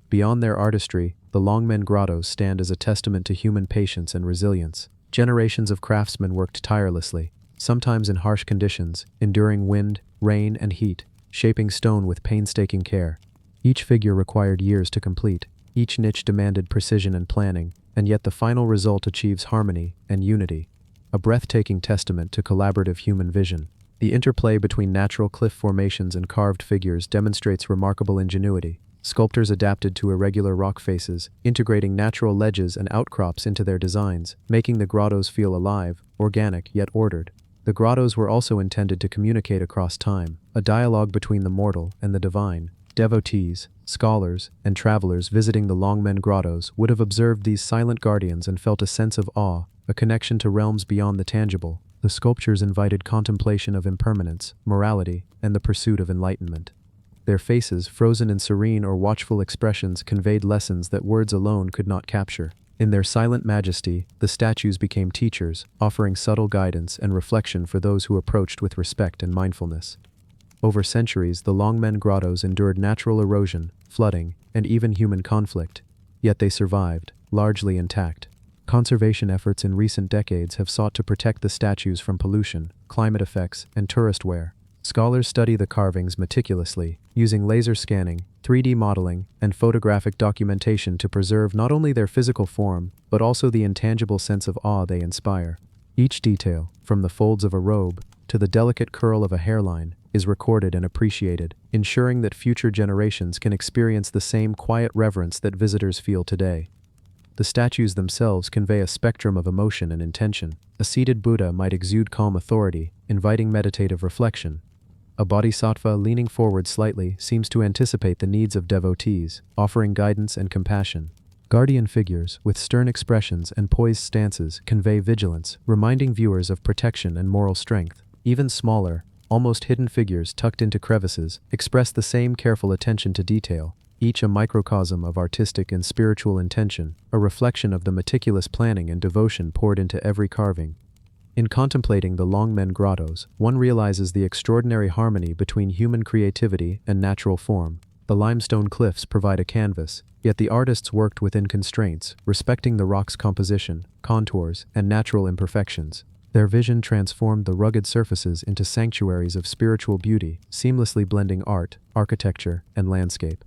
Beyond their artistry, the Longmen Grottos stand as a testament to human patience and resilience. Generations of craftsmen worked tirelessly, sometimes in harsh conditions, enduring wind, rain, and heat, shaping stone with painstaking care. Each figure required years to complete, each niche demanded precision and planning, and yet the final result achieves harmony and unity, a breathtaking testament to collaborative human vision. The interplay between natural cliff formations and carved figures demonstrates remarkable ingenuity. Sculptors adapted to irregular rock faces, integrating natural ledges and outcrops into their designs, making the grottos feel alive, organic, yet ordered. The grottos were also intended to communicate across time, a dialogue between the mortal and the divine. Devotees, scholars, and travelers visiting the Longmen Grottos would have observed these silent guardians and felt a sense of awe, a connection to realms beyond the tangible. The sculptures invited contemplation of impermanence, morality, and the pursuit of enlightenment. Their faces, frozen in serene or watchful expressions, conveyed lessons that words alone could not capture. In their silent majesty, the statues became teachers, offering subtle guidance and reflection for those who approached with respect and mindfulness. Over centuries, the Longmen Grottos endured natural erosion, flooding, and even human conflict. Yet they survived, largely intact. Conservation efforts in recent decades have sought to protect the statues from pollution, climate effects, and tourist wear. Scholars study the carvings meticulously, using laser scanning, 3D modeling, and photographic documentation to preserve not only their physical form, but also the intangible sense of awe they inspire. Each detail, from the folds of a robe to the delicate curl of a hairline, is recorded and appreciated, ensuring that future generations can experience the same quiet reverence that visitors feel today. The statues themselves convey a spectrum of emotion and intention. A seated Buddha might exude calm authority, inviting meditative reflection. A bodhisattva leaning forward slightly seems to anticipate the needs of devotees, offering guidance and compassion. Guardian figures, with stern expressions and poised stances, convey vigilance, reminding viewers of protection and moral strength. Even smaller, almost hidden figures tucked into crevices express the same careful attention to detail, each a microcosm of artistic and spiritual intention, a reflection of the meticulous planning and devotion poured into every carving. In contemplating the Longmen Grottos, one realizes the extraordinary harmony between human creativity and natural form. The limestone cliffs provide a canvas, Yet the artists worked within constraints, respecting the rock's composition, contours, and natural imperfections. Their vision transformed the rugged surfaces into sanctuaries of spiritual beauty, seamlessly blending art, architecture, and landscape.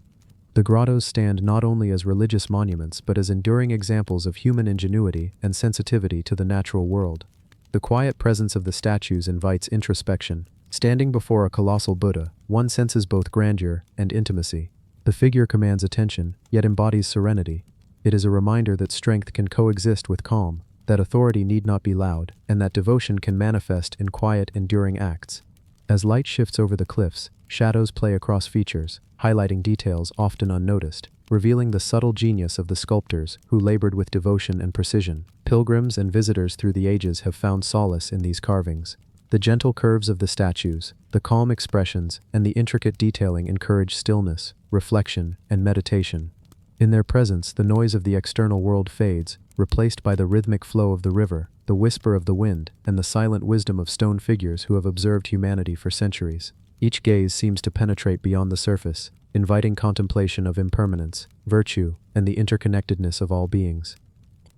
The grottos stand not only as religious monuments but as enduring examples of human ingenuity and sensitivity to the natural world. The quiet presence of the statues invites introspection. Standing before a colossal Buddha, one senses both grandeur and intimacy. The figure commands attention, yet embodies serenity. It is a reminder that strength can coexist with calm, that authority need not be loud, and that devotion can manifest in quiet, enduring acts. As light shifts over the cliffs, shadows play across features, highlighting details often unnoticed, revealing the subtle genius of the sculptors who labored with devotion and precision. Pilgrims and visitors through the ages have found solace in these carvings. The gentle curves of the statues, the calm expressions, and the intricate detailing encourage stillness, reflection, and meditation. In their presence, the noise of the external world fades, replaced by the rhythmic flow of the river, the whisper of the wind, and the silent wisdom of stone figures who have observed humanity for centuries. Each gaze seems to penetrate beyond the surface, inviting contemplation of impermanence, virtue, and the interconnectedness of all beings.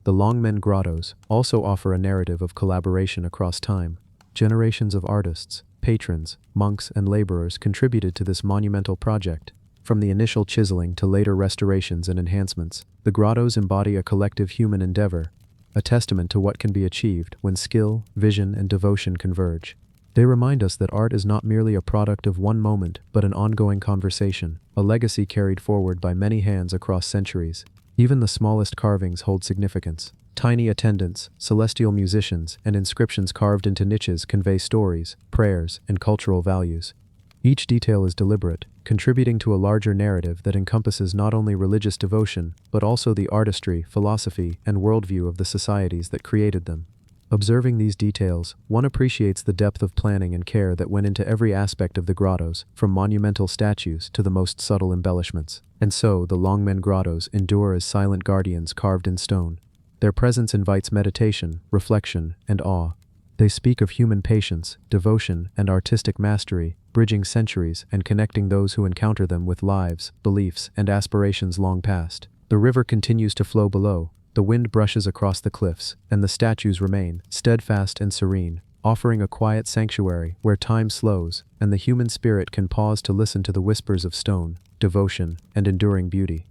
The Longmen Grottos also offer a narrative of collaboration across time. Generations of artists, patrons, monks, and laborers contributed to this monumental project. From the initial chiseling to later restorations and enhancements, the grottos embody a collective human endeavor, a testament to what can be achieved when skill, vision, and devotion converge. They remind us that art is not merely a product of one moment, but an ongoing conversation, a legacy carried forward by many hands across centuries. Even the smallest carvings hold significance. Tiny attendants, celestial musicians, and inscriptions carved into niches convey stories, prayers, and cultural values. Each detail is deliberate, contributing to a larger narrative that encompasses not only religious devotion, but also the artistry, philosophy, and worldview of the societies that created them. Observing these details, one appreciates the depth of planning and care that went into every aspect of the grottos, from monumental statues to the most subtle embellishments. And so, the Longmen Grottos endure as silent guardians carved in stone. Their presence invites meditation, reflection, and awe. They speak of human patience, devotion, and artistic mastery, bridging centuries and connecting those who encounter them with lives, beliefs, and aspirations long past. The river continues to flow below, the wind brushes across the cliffs, and the statues remain, steadfast and serene, offering a quiet sanctuary where time slows and the human spirit can pause to listen to the whispers of stone, devotion, and enduring beauty.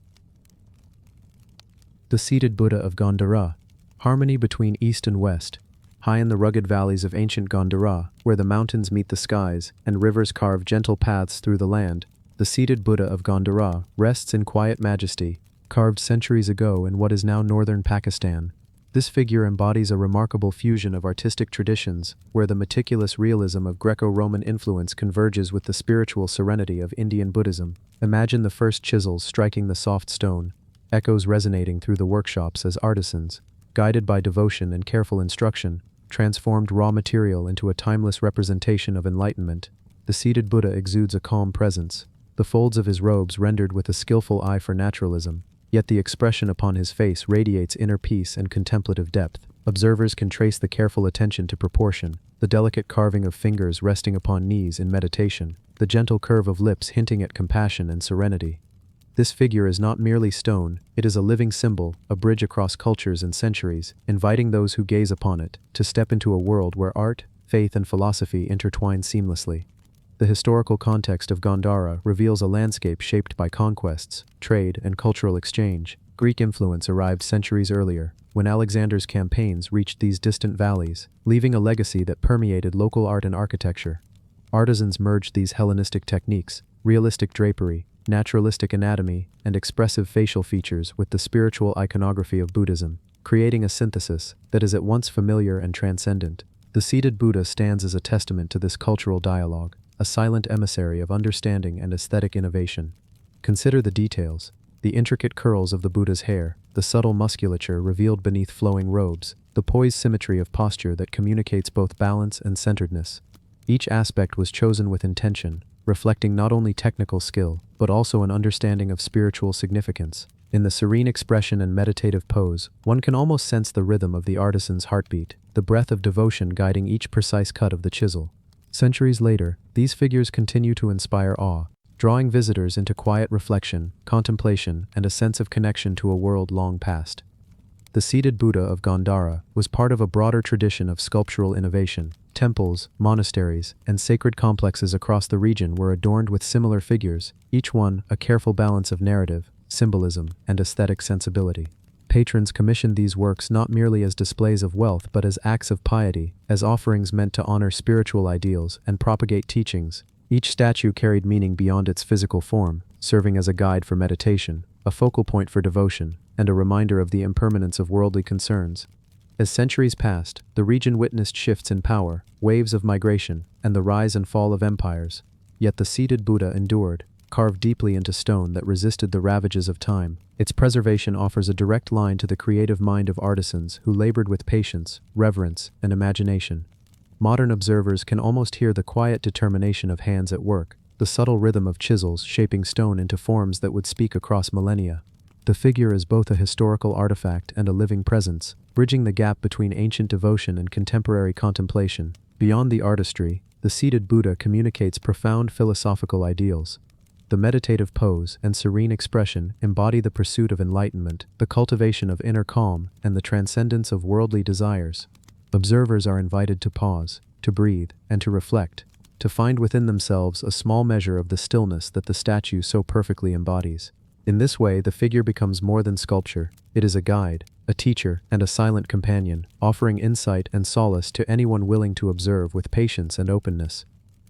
The seated Buddha of Gandhara, harmony between east and west. High in the rugged valleys of ancient Gandhara, where the mountains meet the skies and rivers carve gentle paths through the land, the seated Buddha of Gandhara rests in quiet majesty, carved centuries ago in what is now northern Pakistan. This figure embodies a remarkable fusion of artistic traditions, where the meticulous realism of Greco-Roman influence converges with the spiritual serenity of Indian Buddhism. Imagine the first chisels striking the soft stone, echoes resonating through the workshops as artisans, guided by devotion and careful instruction, transformed raw material into a timeless representation of enlightenment. The seated Buddha exudes a calm presence, the folds of his robes rendered with a skillful eye for naturalism, yet the expression upon his face radiates inner peace and contemplative depth. Observers can trace the careful attention to proportion, the delicate carving of fingers resting upon knees in meditation, the gentle curve of lips hinting at compassion and serenity. This figure is not merely stone, it is a living symbol, a bridge across cultures and centuries, inviting those who gaze upon it to step into a world where art, faith, and philosophy intertwine seamlessly. The historical context of Gandhara reveals a landscape shaped by conquests, trade, and cultural exchange. Greek influence arrived centuries earlier, when Alexander's campaigns reached these distant valleys, leaving a legacy that permeated local art and architecture. Artisans merged these Hellenistic techniques, realistic drapery, naturalistic anatomy, and expressive facial features with the spiritual iconography of Buddhism, creating a synthesis that is at once familiar and transcendent. The seated Buddha stands as a testament to this cultural dialogue, a silent emissary of understanding and aesthetic innovation. Consider the details: the intricate curls of the Buddha's hair, the subtle musculature revealed beneath flowing robes, the poised symmetry of posture that communicates both balance and centeredness. Each aspect was chosen with intention, reflecting not only technical skill, but also an understanding of spiritual significance. In the serene expression and meditative pose, one can almost sense the rhythm of the artisan's heartbeat, the breath of devotion guiding each precise cut of the chisel. Centuries later, these figures continue to inspire awe, drawing visitors into quiet reflection, contemplation, and a sense of connection to a world long past. The seated Buddha of Gandhara was part of a broader tradition of sculptural innovation. Temples, monasteries, and sacred complexes across the region were adorned with similar figures, each one a careful balance of narrative, symbolism, and aesthetic sensibility. Patrons commissioned these works not merely as displays of wealth but as acts of piety, as offerings meant to honor spiritual ideals and propagate teachings. Each statue carried meaning beyond its physical form, serving as a guide for meditation, a focal point for devotion, and a reminder of the impermanence of worldly concerns. As centuries passed, the region witnessed shifts in power, waves of migration, and the rise and fall of empires. Yet the seated Buddha endured, carved deeply into stone that resisted the ravages of time. Its preservation offers a direct line to the creative mind of artisans who labored with patience, reverence, and imagination. Modern observers can almost hear the quiet determination of hands at work, the subtle rhythm of chisels shaping stone into forms that would speak across millennia. The figure is both a historical artifact and a living presence, bridging the gap between ancient devotion and contemporary contemplation. Beyond the artistry, the seated Buddha communicates profound philosophical ideals. The meditative pose and serene expression embody the pursuit of enlightenment, the cultivation of inner calm, and the transcendence of worldly desires. Observers are invited to pause, to breathe, and to reflect, to find within themselves a small measure of the stillness that the statue so perfectly embodies. In this way, the figure becomes more than sculpture. It is a guide, a teacher, and a silent companion, offering insight and solace to anyone willing to observe with patience and openness.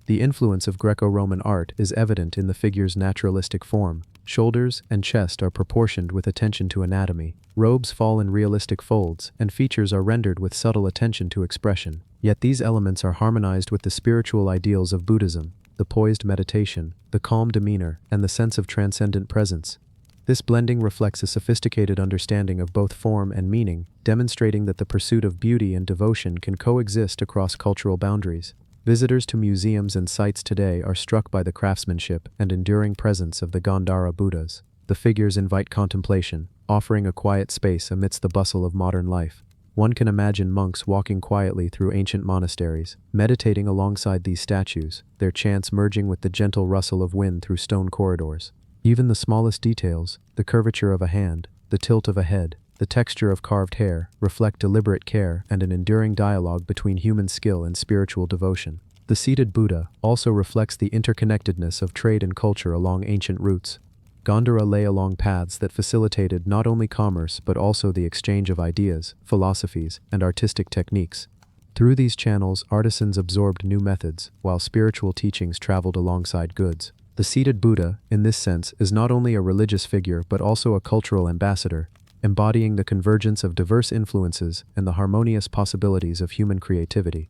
The influence of Greco-Roman art is evident in the figure's naturalistic form. Shoulders and chest are proportioned with attention to anatomy. Robes fall in realistic folds, and features are rendered with subtle attention to expression. Yet these elements are harmonized with the spiritual ideals of Buddhism, the poised meditation, the calm demeanor, and the sense of transcendent presence. This blending reflects a sophisticated understanding of both form and meaning, demonstrating that the pursuit of beauty and devotion can coexist across cultural boundaries. Visitors to museums and sites today are struck by the craftsmanship and enduring presence of the Gandhara Buddhas. The figures invite contemplation, offering a quiet space amidst the bustle of modern life. One can imagine monks walking quietly through ancient monasteries, meditating alongside these statues, their chants merging with the gentle rustle of wind through stone corridors. Even the smallest details, the curvature of a hand, the tilt of a head, the texture of carved hair, reflect deliberate care and an enduring dialogue between human skill and spiritual devotion. The seated Buddha also reflects the interconnectedness of trade and culture along ancient routes. Gandhara lay along paths that facilitated not only commerce but also the exchange of ideas, philosophies, and artistic techniques. Through these channels, artisans absorbed new methods, while spiritual teachings traveled alongside goods. The seated Buddha, in this sense, is not only a religious figure but also a cultural ambassador, embodying the convergence of diverse influences and the harmonious possibilities of human creativity.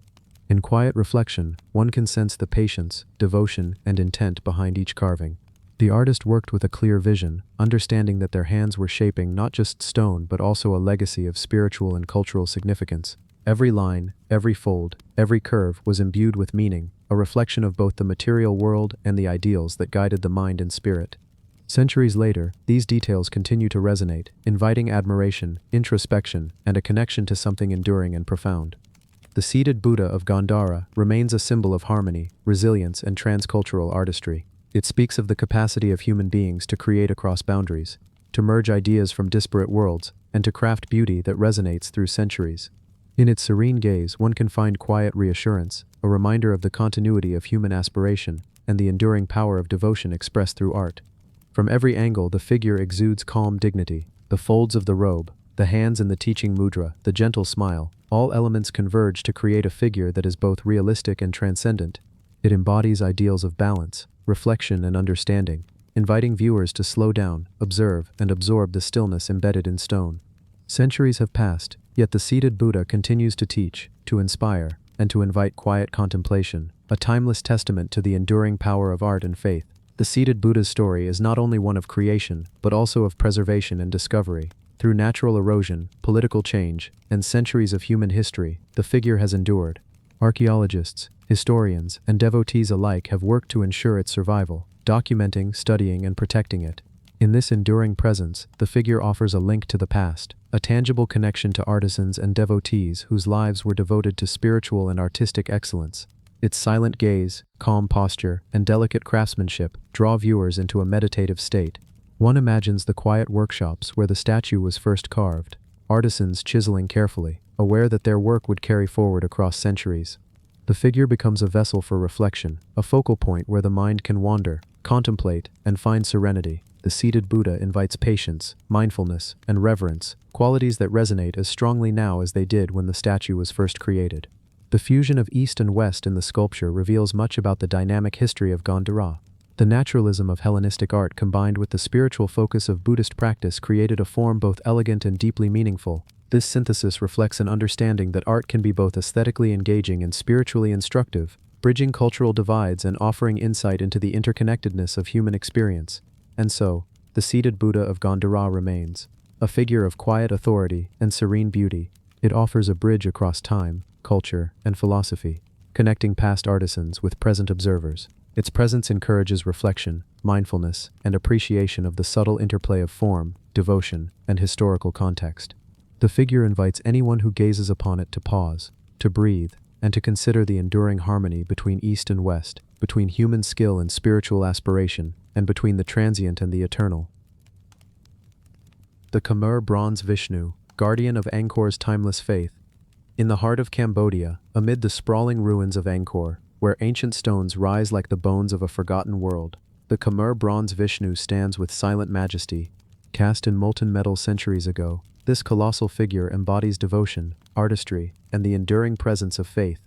In quiet reflection, one can sense the patience, devotion, and intent behind each carving. The artist worked with a clear vision, understanding that their hands were shaping not just stone but also a legacy of spiritual and cultural significance. Every line, every fold, every curve was imbued with meaning, a reflection of both the material world and the ideals that guided the mind and spirit. Centuries later, these details continue to resonate, inviting admiration, introspection, and a connection to something enduring and profound. The seated Buddha of Gandhara remains a symbol of harmony, resilience, and transcultural artistry. It speaks of the capacity of human beings to create across boundaries, to merge ideas from disparate worlds, and to craft beauty that resonates through centuries. In its serene gaze, one can find quiet reassurance, a reminder of the continuity of human aspiration and the enduring power of devotion expressed through art. From every angle, the figure exudes calm dignity. The folds of the robe, the hands in the teaching mudra, the gentle smile, all elements converge to create a figure that is both realistic and transcendent. It embodies ideals of balance, reflection, and understanding, inviting viewers to slow down, observe, and absorb the stillness embedded in stone. Centuries have passed, yet the seated Buddha continues to teach, to inspire, and to invite quiet contemplation, a timeless testament to the enduring power of art and faith. The seated Buddha's story is not only one of creation, but also of preservation and discovery. Through natural erosion, political change, and centuries of human history, the figure has endured. Archaeologists, historians, and devotees alike have worked to ensure its survival, documenting, studying, and protecting it. In this enduring presence, the figure offers a link to the past, a tangible connection to artisans and devotees whose lives were devoted to spiritual and artistic excellence. Its silent gaze, calm posture, and delicate craftsmanship draw viewers into a meditative state. One imagines the quiet workshops where the statue was first carved, artisans chiseling carefully, aware that their work would carry forward across centuries. The figure becomes a vessel for reflection, a focal point where the mind can wander, contemplate, and find serenity. The seated Buddha invites patience, mindfulness, and reverence, qualities that resonate as strongly now as they did when the statue was first created. The fusion of East and West in the sculpture reveals much about the dynamic history of Gondara. The naturalism of Hellenistic art combined with the spiritual focus of Buddhist practice created a form both elegant and deeply meaningful. This synthesis reflects an understanding that art can be both aesthetically engaging and spiritually instructive, bridging cultural divides and offering insight into the interconnectedness of human experience. And so, the seated Buddha of Gondara remains, a figure of quiet authority and serene beauty. It offers a bridge across time, culture, and philosophy, connecting past artisans with present observers. Its presence encourages reflection, mindfulness, and appreciation of the subtle interplay of form, devotion, and historical context. The figure invites anyone who gazes upon it to pause, to breathe, and to consider the enduring harmony between East and West, between human skill and spiritual aspiration, and between the transient and the eternal. The Khmer Bronze Vishnu, guardian of Angkor's timeless faith. In the heart of Cambodia, amid the sprawling ruins of Angkor, where ancient stones rise like the bones of a forgotten world, the Khmer Bronze Vishnu stands with silent majesty. Cast in molten metal centuries ago, this colossal figure embodies devotion, artistry, and the enduring presence of faith.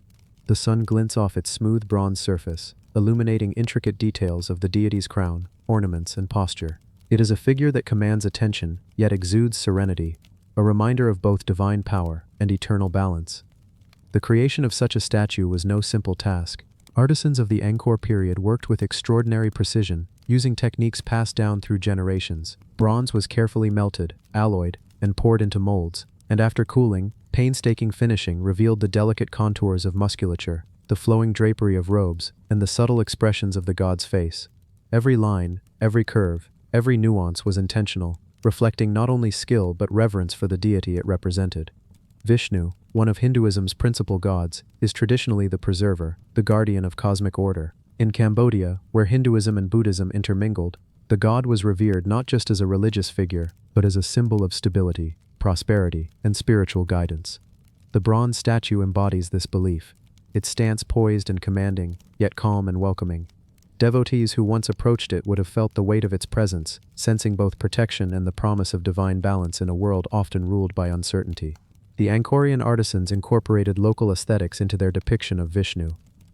The sun glints off its smooth bronze surface, illuminating intricate details of the deity's crown, ornaments, and posture. It is a figure that commands attention, yet exudes serenity, a reminder of both divine power and eternal balance. The creation of such a statue was no simple task. Artisans of the Angkor period worked with extraordinary precision, using techniques passed down through generations. Bronze was carefully melted, alloyed, and poured into molds, and after cooling, painstaking finishing revealed the delicate contours of musculature, the flowing drapery of robes, and the subtle expressions of the god's face. Every line, every curve, every nuance was intentional, reflecting not only skill but reverence for the deity it represented. Vishnu, one of Hinduism's principal gods, is traditionally the preserver, the guardian of cosmic order. In Cambodia, where Hinduism and Buddhism intermingled, the god was revered not just as a religious figure, but as a symbol of stability, prosperity, and spiritual guidance. The bronze statue embodies this belief, its stance poised and commanding, yet calm and welcoming. Devotees who once approached it would have felt the weight of its presence, sensing both protection and the promise of divine balance in a world often ruled by uncertainty. The Angkorian artisans incorporated local aesthetics into their depiction of Vishnu.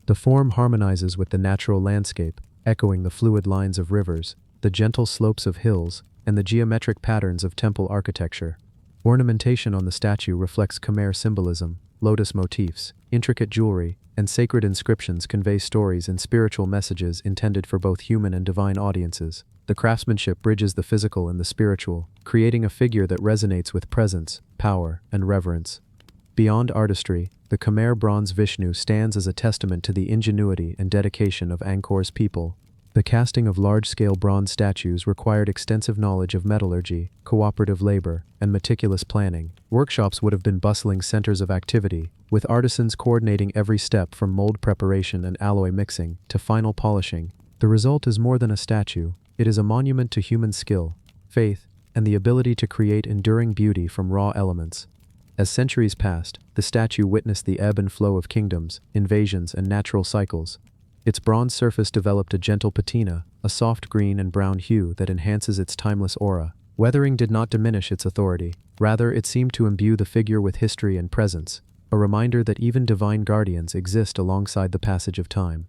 The form harmonizes with the natural landscape, echoing the fluid lines of rivers, the gentle slopes of hills, and the geometric patterns of temple architecture. Ornamentation on the statue reflects Khmer symbolism. Lotus motifs, intricate jewelry, and sacred inscriptions convey stories and spiritual messages intended for both human and divine audiences. The craftsmanship bridges the physical and the spiritual, creating a figure that resonates with presence, power, and reverence. Beyond artistry, the Khmer Bronze Vishnu stands as a testament to the ingenuity and dedication of Angkor's people. The casting of large-scale bronze statues required extensive knowledge of metallurgy, cooperative labor, and meticulous planning. Workshops would have been bustling centers of activity, with artisans coordinating every step from mold preparation and alloy mixing to final polishing. The result is more than a statue. It is a monument to human skill, faith, and the ability to create enduring beauty from raw elements. As centuries passed, the statue witnessed the ebb and flow of kingdoms, invasions, and natural cycles. Its bronze surface developed a gentle patina, a soft green and brown hue that enhances its timeless aura. Weathering did not diminish its authority. Rather, it seemed to imbue the figure with history and presence, a reminder that even divine guardians exist alongside the passage of time.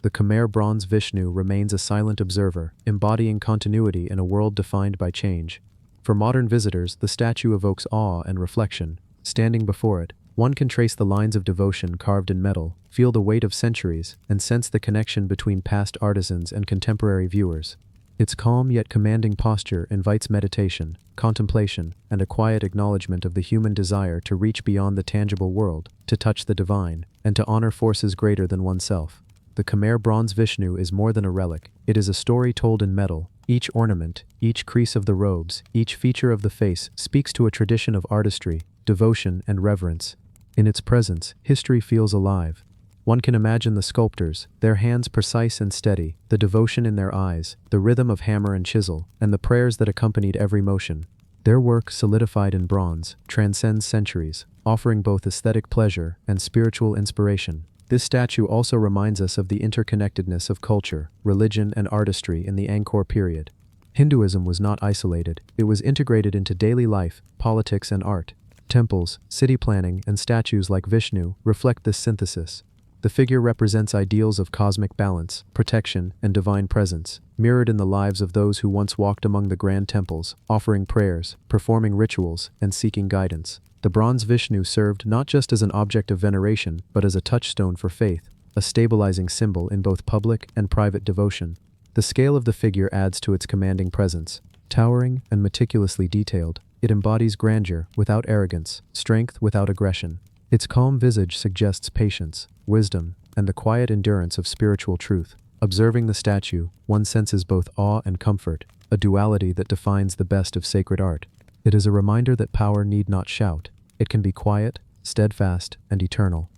The Khmer Bronze Vishnu remains a silent observer, embodying continuity in a world defined by change. For modern visitors, the statue evokes awe and reflection. Standing before it, one can trace the lines of devotion carved in metal, feel the weight of centuries, and sense the connection between past artisans and contemporary viewers. Its calm yet commanding posture invites meditation, contemplation, and a quiet acknowledgement of the human desire to reach beyond the tangible world, to touch the divine, and to honor forces greater than oneself. The Khmer Bronze Vishnu is more than a relic. It is a story told in metal. Each ornament, each crease of the robes, each feature of the face speaks to a tradition of artistry, devotion, and reverence. In its presence, history feels alive. One can imagine the sculptors, their hands precise and steady, the devotion in their eyes, the rhythm of hammer and chisel, and the prayers that accompanied every motion. Their work, solidified in bronze, transcends centuries, offering both aesthetic pleasure and spiritual inspiration. This statue also reminds us of the interconnectedness of culture, religion, and artistry in the Angkor period. Hinduism was not isolated, it was integrated into daily life, politics, and art. Temples, city planning, and statues like Vishnu reflect this synthesis. The figure represents ideals of cosmic balance, protection, and divine presence, mirrored in the lives of those who once walked among the grand temples, offering prayers, performing rituals, and seeking guidance. The bronze Vishnu served not just as an object of veneration, but as a touchstone for faith, a stabilizing symbol in both public and private devotion. The scale of the figure adds to its commanding presence. Towering and meticulously detailed, it embodies grandeur without arrogance, strength without aggression. Its calm visage suggests patience, wisdom, and the quiet endurance of spiritual truth. Observing the statue, one senses both awe and comfort, a duality that defines the best of sacred art. It is a reminder that power need not shout. It can be quiet, steadfast, and eternal.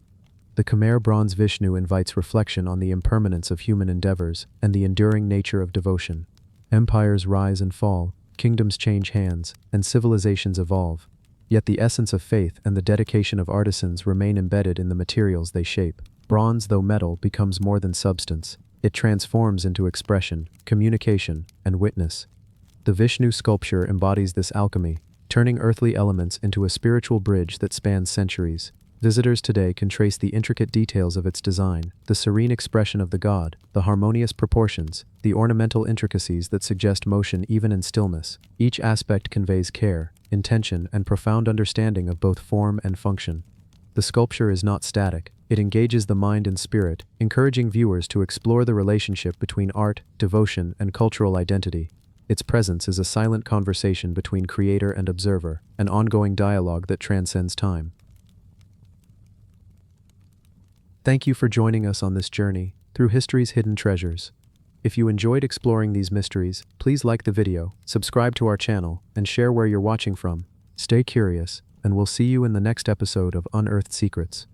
The Khmer Bronze Vishnu invites reflection on the impermanence of human endeavors and the enduring nature of devotion. Empires rise and fall, kingdoms change hands, and civilizations evolve. Yet the essence of faith and the dedication of artisans remain embedded in the materials they shape. Bronze, though metal, becomes more than substance. It transforms into expression, communication, and witness. The Vishnu sculpture embodies this alchemy, turning earthly elements into a spiritual bridge that spans centuries. Visitors today can trace the intricate details of its design, the serene expression of the god, the harmonious proportions, the ornamental intricacies that suggest motion even in stillness. Each aspect conveys care, intention, and profound understanding of both form and function. The sculpture is not static, it engages the mind and spirit, encouraging viewers to explore the relationship between art, devotion, and cultural identity. Its presence is a silent conversation between creator and observer, an ongoing dialogue that transcends time. Thank you for joining us on this journey through history's hidden treasures. If you enjoyed exploring these mysteries, please like the video, subscribe to our channel, and share where you're watching from. Stay curious, and we'll see you in the next episode of Unearthed Secrets.